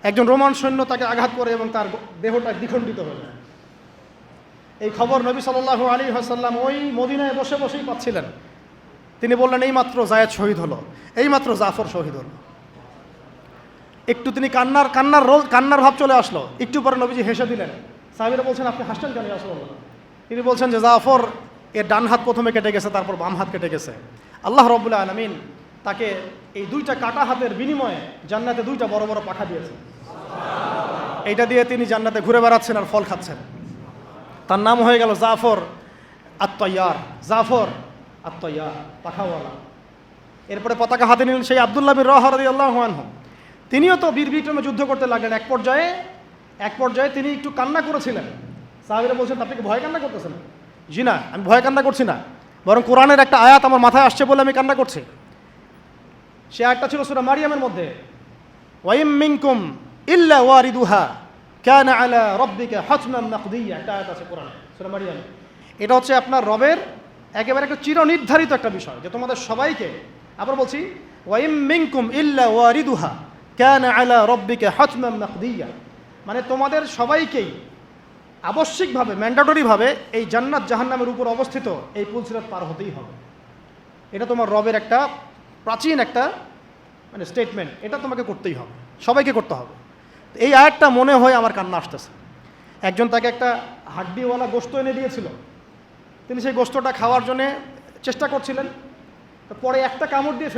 একজন রোমান সৈন্য তাকে আঘাত করে এবং তার দেহটা দ্বিখণ্ডিত হয়ে যায়। এই খবর নবী সাল্লাল্লাহু আলাইহি ওয়াসাল্লাম ওই মদিনায় বসে বসেই পাচ্ছিলেন। তিনি বললেন এইমাত্র যায়েদ শহীদ হলো, এইমাত্র জাফর শহীদ হলো। একটু তিনি কান্নার ভাব চলে আসলো, একটু পরে নবীজি হেসে দিলেন। সাহাবীরা বলছেন আপনি হাসছেন কেন ইয়া রাসূলুল্লাহ? তিনি বলছেন যে জাফর এর ডান হাত প্রথমে কেটে গেছে, তারপর বাম হাত কেটে গেছে। আল্লাহ রাব্বুল আলামিন তাকে এই দুইটা কাটা হাতের বিনিময়ে জান্নাতে দুইটা বড় বড় পাখা দিয়েছে, এইটা দিয়ে তিনি জান্নাতে ঘুরে বেড়াচ্ছেন আর ফল খাচ্ছেন। তার নাম হয়ে গেল জাফর আত-তাইয়ার, জাফর আত-তাইয়ার, পাখাওয়ালা। এরপরে পতাকা হাতে নিলেন সেই আব্দুল্লাহ বিন রাওয়াহা রাদিয়াল্লাহু আনহু, তিনিও তো বীর বিক্রমে যুদ্ধ করতে লাগলেন। এক পর্যায়ে তিনি একটু কান্না করেছিলেন। সাহাবীরা বলছেন আপনি কি ভয় কান্না করতেছেন? জি না, আমি ভয় কান্না করছি না, বরং কোরআনের একটা আয়াত আমার মাথায় আসছে বলে আমি কান্না করছি। সে আয়াতটা ছিল সূরা মারিয়ামের মধ্যে, ওয়াইম মিনকুম ইল্লা ওয়ারিদুহা কানা আলা রাব্বিকা হাতমান মাকদিয়া, একটা আয়াত আছে কোরআনে সূরা মারিয়াম। এটা হচ্ছে আপনার রবের একেবারে একটা চিরনির্ধারিত একটা বিষয়, যে তোমাদের সবাইকে, আবার বলছি ওয়াইম মিনকুম ইল্লা ওয়ারিদুহা কানা আলা রাব্বিকা হাতমান মাকদিয়া, মানে তোমাদের সবাইকেই আবশ্যিকভাবে ম্যান্ডেটরিভাবে এই জান্নাত জাহান্নামের উপর অবস্থিত এই পুলসিরাত পার হতেই হবে। এটা তোমার রবের একটা প্রাচীন একটা মানে স্টেটমেন্ট, এটা তোমাকে করতেই হবে, সবাইকে করতে হবে। এই আয়াতটা মনে হয় আমার কান্না আসতেছে। একজন তাকে একটা হাড্ডিওয়ালা গোশত এনে দিয়েছিল, তিনি সেই গোশতটা খাওয়ার জন্য চেষ্টা করছিলেন, তো পরে একটা কামড় দিয়ে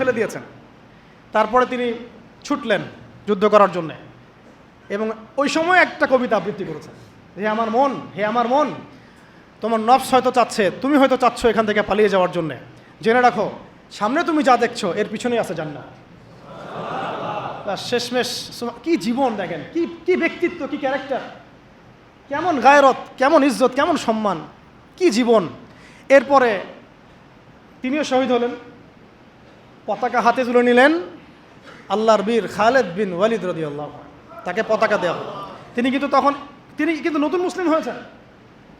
ফেলে দিয়েছেন। তারপরে তিনি ছুটলেন যুদ্ধ করার জন্যে, এবং ওই সময় একটা কবিতা আবৃত্তি করেছেন, হে আমার মন, তোমার নফস হয়তো চাচ্ছে, তুমি হয়তো চাচ্ছ এখান থেকে পালিয়ে যাওয়ার জন্যে, জেনে রাখো সামনে তুমি যা দেখছো এর পিছনেই আছে জান্নাত। শেষমেশ কি জীবন দেখেন, কি ব্যক্তিত্ব, কি ক্যারেক্টার, কেমন গায়রত, কেমন ইজ্জত, কেমন সম্মান, কি জীবন। এরপরে তিনিও শহীদ হলেন, পতাকা হাতে তুলে নিলেন আল্লাহর বীর খালেদ বিন ওয়ালিদ রাদিয়াল্লাহু আনহু, তাকে পতাকা দেওয়া হলো। তিনি কিন্তু নতুন মুসলিম হয়েছেন।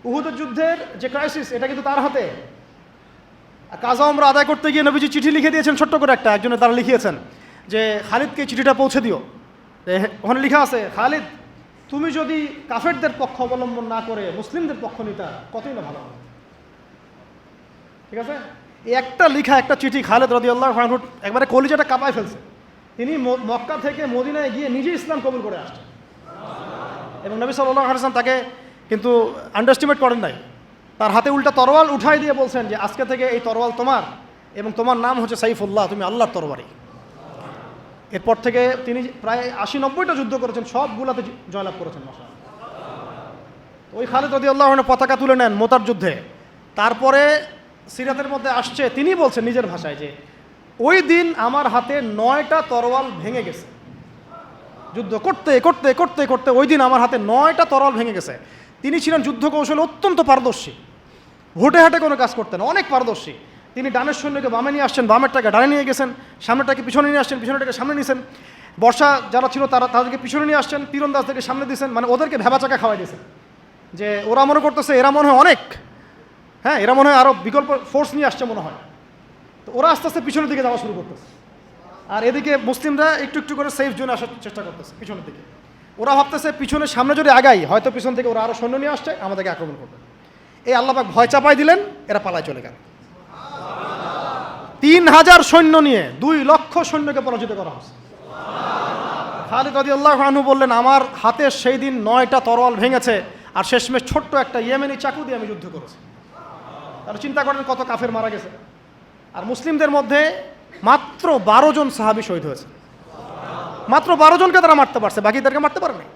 উহুদের যুদ্ধের যে ক্রাইসিস, এটা কিন্তু তার হাতে। কাজা ওমরা আদায় করতে গিয়ে নবীজি চিঠি লিখে দিয়েছেন, ছোট্ট করে একটা, একজনে তারা লিখিয়েছেন যে খালিদকে চিঠিটা পৌঁছে দিও। ওখানে লেখা আছে, খালিদ তুমি যদি কাফেরদের পক্ষ অবলম্বন না করে মুসলিমদের পক্ষ নিতা কতই না ভালো হবে। ঠিক আছে, এই একটা লিখা একটা চিঠি খালিদ রাদিয়াল্লাহু আনহু একবারে কলিজাটা কাঁপায় ফেলছে। তিনি মক্কা থেকে মদিনায় গিয়ে নিজে ইসলাম কবুল করে আসছেন, এবং নবী সাল্লাল্লাহু আলাইহি ওয়াসাল্লাম তাকে কিন্তু আন্ডারস্টিমেট করেন নাই। তার হাতে উল্টা তরোয়াল উঠাই দিয়ে বলছেন যে আজকে থেকে এই তরোয়াল তোমার, এবং তোমার নাম হচ্ছে সাইফুল্লাহ, তুমি আল্লাহর তরবারি। এরপর থেকে তিনি প্রায় 80-90টা যুদ্ধ করেছেন, সবগুলোতে জয়লাভ করেছেন। ওই খালিদ রাদিয়াল্লাহু আনহু পতাকা তুলে নেন মোতার যুদ্ধে। তারপরে সিরাতের মধ্যে আসছে, তিনি বলছেন নিজের ভাষায় যে ওই দিন আমার হাতে 9টা তরোয়াল ভেঙে গেছে। যুদ্ধ করতে করতে করতে করতে ওই দিন আমার হাতে 9টা তরোয়াল ভেঙে গেছে। তিনি ছিলেন যুদ্ধ কৌশলে অত্যন্ত পারদর্শী, হুটে হাটে কোনো কাজ করতেন, অনেক পারদর্শী। তিনি ডানের সৈন্যকে বামে নিয়ে আসছেন, বামেরটাকে ডানে নিয়ে গেছেন, সামনেটাকে পিছনে নিয়ে আসছেন, পিছনেটাকে সামনে নিয়েছেন। বর্ষা যারা ছিল তাদেরকে পিছনে নিয়ে আসছেন, তীরন্দাজদেরকে সামনে দিয়েছেন, মানে ওদেরকে ভেবাচাকা খাওয়াই দিয়েছেন যে ওরা মনে করতেছে এরা মনে হয় অনেক, হ্যাঁ এরা মনে হয় আরও বিকল্প ফোর্স নিয়ে আসছে মনে হয়। তো ওরা আস্তে আস্তে পিছনের দিকে যাওয়া শুরু করতেছে, আর এদিকে মুসলিমরা একটু একটু করে সেফ জোনে আসার চেষ্টা করতেছে পিছনের দিকে। ওরা ভাবতেছে পিছনের সামনে যদি আগাই হয়তো পিছন থেকে ওরা আরও সৈন্য নিয়ে আসছে, আমাদেরকে আক্রমণ করবে। এই আল্লাহ পাক ভয় চাপাই দিলেন, এরা পালায় চলে গেল। 3000 সৈন্য নিয়ে 2 লক্ষ সৈন্যকে পরাজিত করা হয়েছে। খালিদ রাদিয়াল্লাহু আনহু বললেন, আমার হাতে সেই দিন 9টা তরোয়াল ভেঙেছে, আর শেষমেশ ছোট্ট একটা ইয়েমেনি চাকু দিয়ে আমি যুদ্ধ করেছি। তারা চিন্তা করেন কত কাফের মারা গেছে। আর মুসলিমদের মধ্যে মাত্র 12 জন সাহাবী শহীদ হয়েছে। মাত্র 12 জনকে তারা মারতে পারছে, বাকিদেরকে মারতে পারেনি।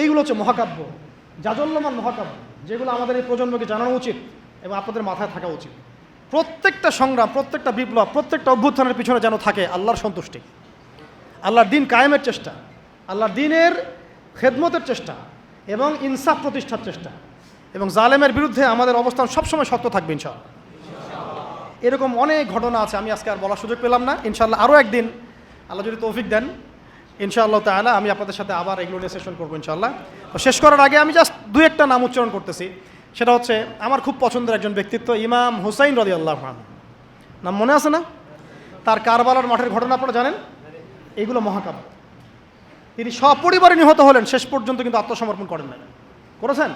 এইগুলো হচ্ছে মহাকাব্য, জাজল্যমান মহাকাব্য, যেগুলো আমাদের এই প্রজন্মকে জানানো উচিত এবং আপনাদের মাথায় থাকা উচিত। প্রত্যেকটা সংগ্রাম, প্রত্যেকটা বিপ্লব, প্রত্যেকটা অভ্যুত্থানের পিছনে যেন থাকে আল্লাহর সন্তুষ্টি, আল্লাহর দিন কায়েমের চেষ্টা, আল্লাহর দিনের খেদমতের চেষ্টা এবং ইনসাফ প্রতিষ্ঠার চেষ্টা, এবং জালেমের বিরুদ্ধে আমাদের অবস্থান সবসময় সত্য থাকবে ইনশাআল্লাহ। এরকম অনেক ঘটনা আছে, আমি আজকে আর বলার সুযোগ পেলাম না। ইনশাআল্লাহ আরও একদিন আল্লাহ যদি তৌফিক দেন ইনশাআল্লাহ তাআলা আমি আপনাদের সাথে আবার এগুলো নিয়ে সেশন করবো ইনশাআল্লাহ। তো শেষ করার আগে আমি জাস্ট 2-1টা নাম উচ্চারণ করতেছি। সেটা হচ্ছে আমার খুব পছন্দের একজন ব্যক্তিত্ব, ইমাম হুসাইন রাদিয়াল্লাহু আনহু। নাম মনে আছে না? তার কারবালার মাঠের ঘটনা আপনারা জানেন। এইগুলো মহাকাব্য। তিনি সপরিবারে নিহত হলেন, শেষ পর্যন্ত কিন্তু আত্মসমর্পণ করেন না, করেছেন।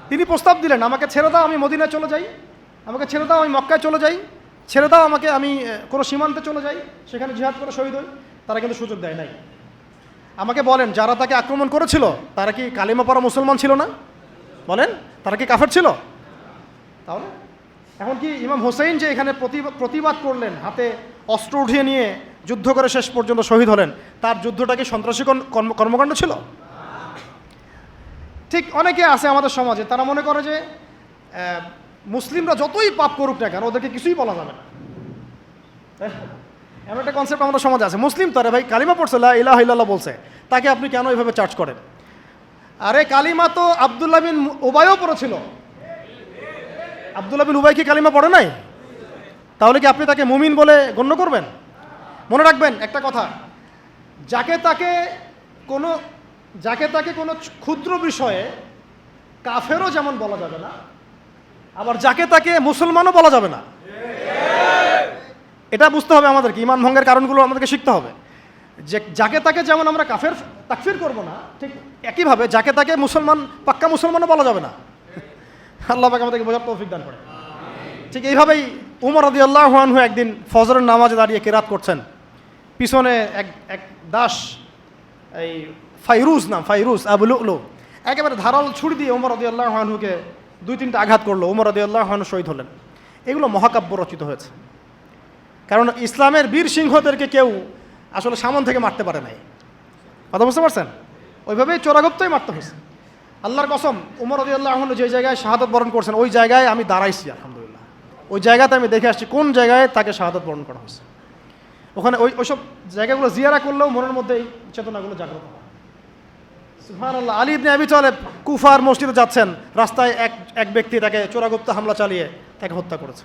তিনি প্রস্তাব দিলেন, আমাকে ছেড়ে দাও, আমি মদিনায় চলে যাই, আমাকে ছেড়ে দাও, আমি মক্কায় চলে যাই, ছেড়ে দাও আমাকে, আমি কোনো সীমান্তে চলে যাই, সেখানে জিহাদ করে শহীদ হই। তারা কিন্তু সুযোগ দেয় নাই। আমাকে বলেন, যারা তাকে আক্রমণ করেছিল তারা কি কালিমা পড়া মুসলমান ছিল না? বলেন, তারা কি কাফের ছিল? তাহলে এখন কি ইমাম হোসেইন যে এখানে প্রতিবাদ করলেন, হাতে অস্ত্র উঠিয়ে নিয়ে যুদ্ধ করে শেষ পর্যন্ত শহীদ হলেন, তার যুদ্ধটা কি সন্ত্রাসী কর্মকাণ্ড ছিল? ঠিক অনেকে আছে আমাদের সমাজে, তারা মনে করে যে মুসলিমরা যতই পাপ করুক না কেন ওদেরকে কিছুই বলা যাবে না। এমন একটা কনসেপ্ট আমাদের সমাজে আছে, মুসলিম তো, আরে ভাই কালিমা পড়ছে, লা ইলাহা ইল্লাল্লাহ বলছে, তাকে আপনি কেন এইভাবে চার্জ করেন? আরে কালিমা তো আব্দুল্লাহ বিন উবাইও পড়েছিল। আব্দুল্লাহ বিন উবাই কি কালিমা পড়ে নাই? তাহলে কি আপনি তাকে মুমিন বলে গণ্য করবেন? মনে রাখবেন একটা কথা, যাকে তাকে কোনো ক্ষুদ্র বিষয়ে কাফেরও যেমন বলা যাবে না, আবার যাকে তাকে মুসলমানও বলা যাবে না। এটা বুঝতে হবে আমাদেরকে, ঈমান ভঙ্গের কারণগুলো আমাদেরকে শিখতে হবে। যে যাকে তাকে যেমন আমরা কাফের তাকফির করব না, ঠিক একইভাবে যাকে তাকে মুসলমান, পাক্কা মুসলমানও বলা যাবে না। আল্লাহ পাক আমাদেরকে বোঝার তৌফিক দান করে। ঠিক এইভাবেই উমর রাদিয়াল্লাহু আনহু একদিন ফজরের নামাজে দাঁড়িয়ে কেরাত করছেন, পিছনে এক দাস, এই ফাইরুজ আবু লুলু, একেবারে ধারাল ছুরি দিয়ে উমর রাদিয়াল্লাহু আনহুকে 2-3টা আঘাত করলো। উমর রাদিয়াল্লাহু আনহু শহীদ হলেন। এগুলো মহাকাব্য রচিত হয়েছে, কারণ ইসলামের বীর সিংহদেরকে কেউ আসলে সামন থেকে মারতে পারে নাই। কথা বুঝতে পারছেন? ওইভাবেই চোরাগপ্তই মারতে হয়েছে। আল্লাহর কসম, উমর রাদিয়াল্লাহু আনহু যে জায়গায় শাহাদাত বরণ করছেন ওই জায়গায় আমি দাঁড়াইছি, আলহামদুলিল্লাহ। ওই জায়গাতে আমি দেখে আসছি কোন জায়গায় তাকে শাহাদাত বরণ করা হয়েছে। ওখানে ওইসব জায়গাগুলো জিয়ারা করলেও মনের মধ্যে এই চেতনাগুলো জাগ্রত হয়। সুবহানাল্লাহ। আলী ইবনে আবি তালেব কুফার মসজিদে যাচ্ছেন, রাস্তায় এক ব্যক্তি তাকে চোরাগুপ্ত হামলা চালিয়ে তাকে হত্যা করেছে।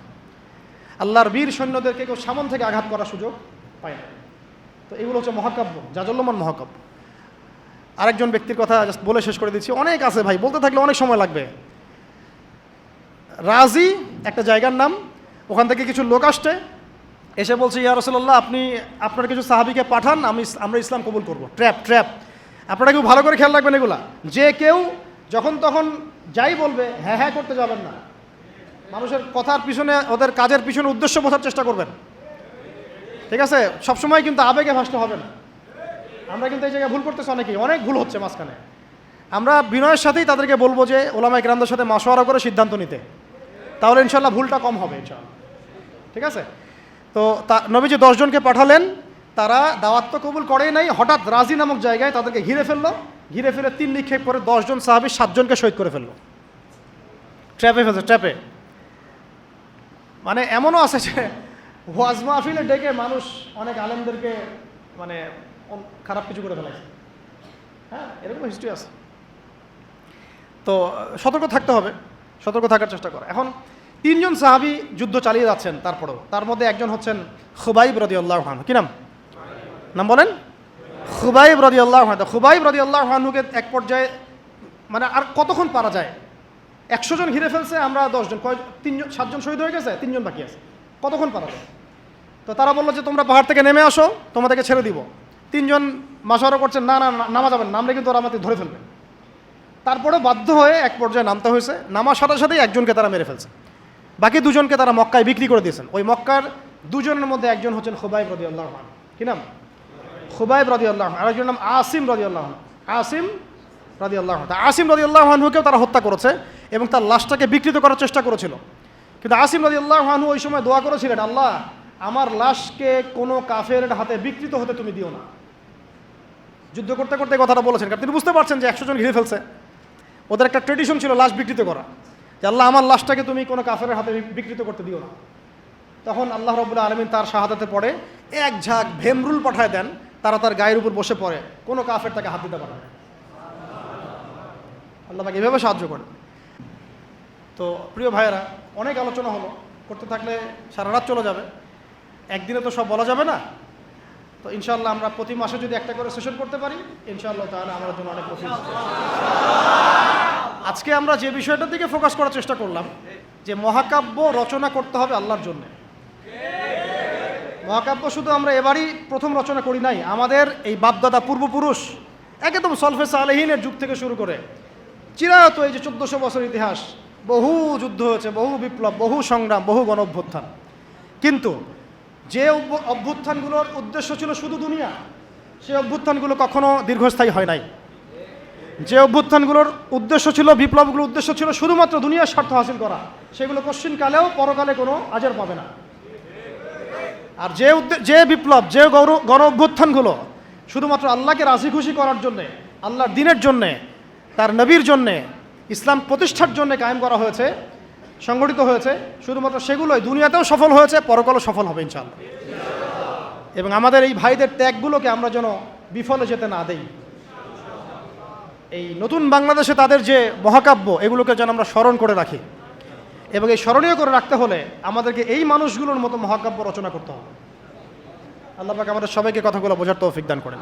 আল্লাহর বীর সৈন্যদেরকে কেউ সামন থেকে আঘাত করার সুযোগ পায় না। তো এগুলো হচ্ছে মহাকাব্য, জাজল্যমান মহাকাব্য। আরেকজন ব্যক্তির কথা জাস্ট বলে শেষ করে দিচ্ছি, অনেক আছে ভাই, বলতে থাকলে অনেক সময় লাগবে। রাজি একটা জায়গার নাম, ওখান থেকে কিছু লোক আসছে, এসে বলছে, ইয়া রাসূলুল্লাহ, আপনি আপনার কিছু সাহাবীকে পাঠান, আমরা ইসলাম কবুল করব। ট্র্যাপ। আপনারা কেউ ভালো করে খেয়াল রাখবেন এগুলা, যে কেউ যখন তখন যাই বলবে হ্যাঁ করতে যাবেন না। মানুষের কথার পিছনে, ওদের কাজের পিছনে উদ্দেশ্য বোঝার চেষ্টা করবেন, ঠিক আছে? সবসময় কিন্তু আবেগে ভাসতে হবে না। আমরা কিন্তু এই জায়গায় ভুল করতেছি, অনেক ভুল হচ্ছে মাঝখানে। আমরা বিনয়ের সাথেই তাদেরকে বলবো যে ওলামায়ে কেরামদের সাথে মাশওয়ারা করে সিদ্ধান্ত নিতে, তাহলে ইনশাল্লাহ ভুলটা কম হবে ইনশাআল্লাহ, ঠিক আছে? তো নবীজি 10 জনকে পাঠালেন, তারা দাওয়াত তো কবুল করেই নাই, হঠাৎ রাজি নামক জায়গায় তাদেরকে ঘিরে ফেলে 3 নিক্ষেপ করে 10 জন সাহাবী 7 জনকে শহীদ করে ফেললো। ট্র্যাপে। মানে এমনও আছে যে ওয়াজ মাহফিলে ডেকে মানুষ অনেক আলেমদেরকে মানে খারাপ কিছু করে ফেলাইছে। হ্যাঁ, এরকম হিস্ট্রি আছে। তো সতর্ক থাকতে হবে। সতর্ক থাকার চেষ্টা করা। এখন 3 জন সাহাবী যুদ্ধ চালিয়ে যাচ্ছেন, তারপরেও তার মধ্যে একজন হচ্ছেন খুবাইব রাদিয়াল্লাহু আনহু। কি নাম? নাম বলেন। খুবাইব রাদিয়াল্লাহু আনহু। খুবাইব রাদিয়াল্লাহু আনহুকে এক পর্যায়ে মানে আর কতক্ষণ পারা যায়, 100 জন ঘিরে ফেলছে, আমরা 10 জন, 3 জন 7 জন শহীদ হয়ে গেছে, 3 জন বাকি আছে, কতক্ষণ পারা যায়? তো তারা বললো যে তোমরা পাহাড় থেকে নেমে আসো, তোমাদেরকে ছেড়ে দিব। 3 জন মাশওয়ারা করছেন, না না নামা যাবেন, নামলে কিন্তু ওরা আমাদের ধরে ফেলবে। তারপরে বাধ্য হয়ে এক পর্যায়ে নামতে হয়েছে। নামার সাথে সাথেই একজনকে তারা মেরে ফেলছে, বাকি 2 জনকে তারা মক্কায় বিক্রি করে দিয়েছেন। ওই মক্কার 2 জনের মধ্যে একজন হচ্ছেন খুবাইব রাদিয়াল্লাহু আনহু। কি নাম? খুবাইব রাদিয়াল্লাহু আনহু। আরেকজনের নাম আসিম রাদিয়াল্লাহু আনহু। আসিম রাদিয়াল্লাহু আনহু। আসিম রাদিয়াল্লাহু আনহুকেও তারা হত্যা করেছে এবং তার লাশটাকে বিকৃত করার চেষ্টা করেছিল। কিন্তু আসিম রাদিয়াল্লাহু আনহু ওই সময় দোয়া করেছিলেন, আল্লাহ আমার লাশকে কোনো কাফের হাতে বিকৃত হতে তুমি দিও না। যুদ্ধ করতে করতে কথাটা বলেছেন, কারণ তিনি বুঝতে পারছেন যে 100 জন ঘিরে ফেলছে। ওদের একটা ট্রেডিশন ছিল লাশ বিকৃত করা, যে আল্লাহ আমার লাশটাকে তুমি কোনো কাফের হাতে বিকৃত করতে দিও না। তখন আল্লাহ রাব্বুল আলামিন তার শাহাদাতে পড়ে এক ঝাঁক ভেমরুল পাঠায় দেন, তারা তার গায়ের উপর বসে পড়ে, কোনো কাফের তাকে হাত দিতে পারে না। আল্লাহ তাকে এভাবে সাহায্য করেন। তো প্রিয় ভাইয়েরা, অনেক আলোচনা হলো, করতে থাকলে সারা রাত চলে যাবে, একদিনে তো সব বলা যাবে না। তো ইনশাআল্লাহ আমরা প্রতি মাসে যদি একটা করে সেশন করতে পারি, ইনশাআল্লাহ তাহলে আমাদের জন্য অনেক প্রফিট। আজকে আমরা যে বিষয়টার দিকে ফোকাস করার চেষ্টা করলাম, যে মহাকাব্য রচনা করতে হবে আল্লাহর জন্য। মহাকাব্য শুধু আমরা এবারই প্রথম রচনা করি নাই, আমাদের এই বাপদাদা পূর্বপুরুষ একদম সলফে সালেহিনের যুগ থেকে শুরু করে চিরায়ত এই যে 1400 বছর ইতিহাস, বহু যুদ্ধ হয়েছে, বহু বিপ্লব, বহু সংগ্রাম, বহু গণ অভ্যুত্থান। কিন্তু যে অভ্যুত্থানগুলোর উদ্দেশ্য ছিল শুধু দুনিয়া, সেই অভ্যুত্থানগুলো কখনো দীর্ঘস্থায়ী হয় নাই। যে অভ্যুত্থানগুলোর উদ্দেশ্য ছিল, বিপ্লবগুলোর উদ্দেশ্য ছিল শুধুমাত্র দুনিয়ার স্বার্থ হাসিল করা, সেগুলো কশ্চিনকালেও পরকালে কোনো আজর পাবে না। আর যে বিপ্লব, যে গণ অভ্যুত্থানগুলো শুধুমাত্র আল্লাহকে রাজি খুশি করার জন্যে, আল্লাহর দ্বীনের জন্যে, তার নবীর জন্যে, ইসলাম প্রতিষ্ঠার জন্যে কায়েম করা হয়েছে, সংগঠিত হয়েছে, শুধুমাত্র সেগুলোই দুনিয়াতেও সফল হয়েছে, পরকালও সফল হবে ইনশাআল্লাহ। এবং আমাদের এই ভাইদের ত্যাগগুলোকে আমরা যেন বিফলে যেতে না দেই। এই নতুন বাংলাদেশে তাদের যে মহাকাব্য, এগুলোকে যেন আমরা স্মরণ করে রাখি। এবং এই স্মরণীয় করে রাখতে হলে আমাদেরকে এই মানুষগুলোর মতো মহাকাব্য রচনা করতে হবে। আল্লাহ পাক আমাদের সবাইকে কথাগুলো বোঝার তৌফিক দান করেন।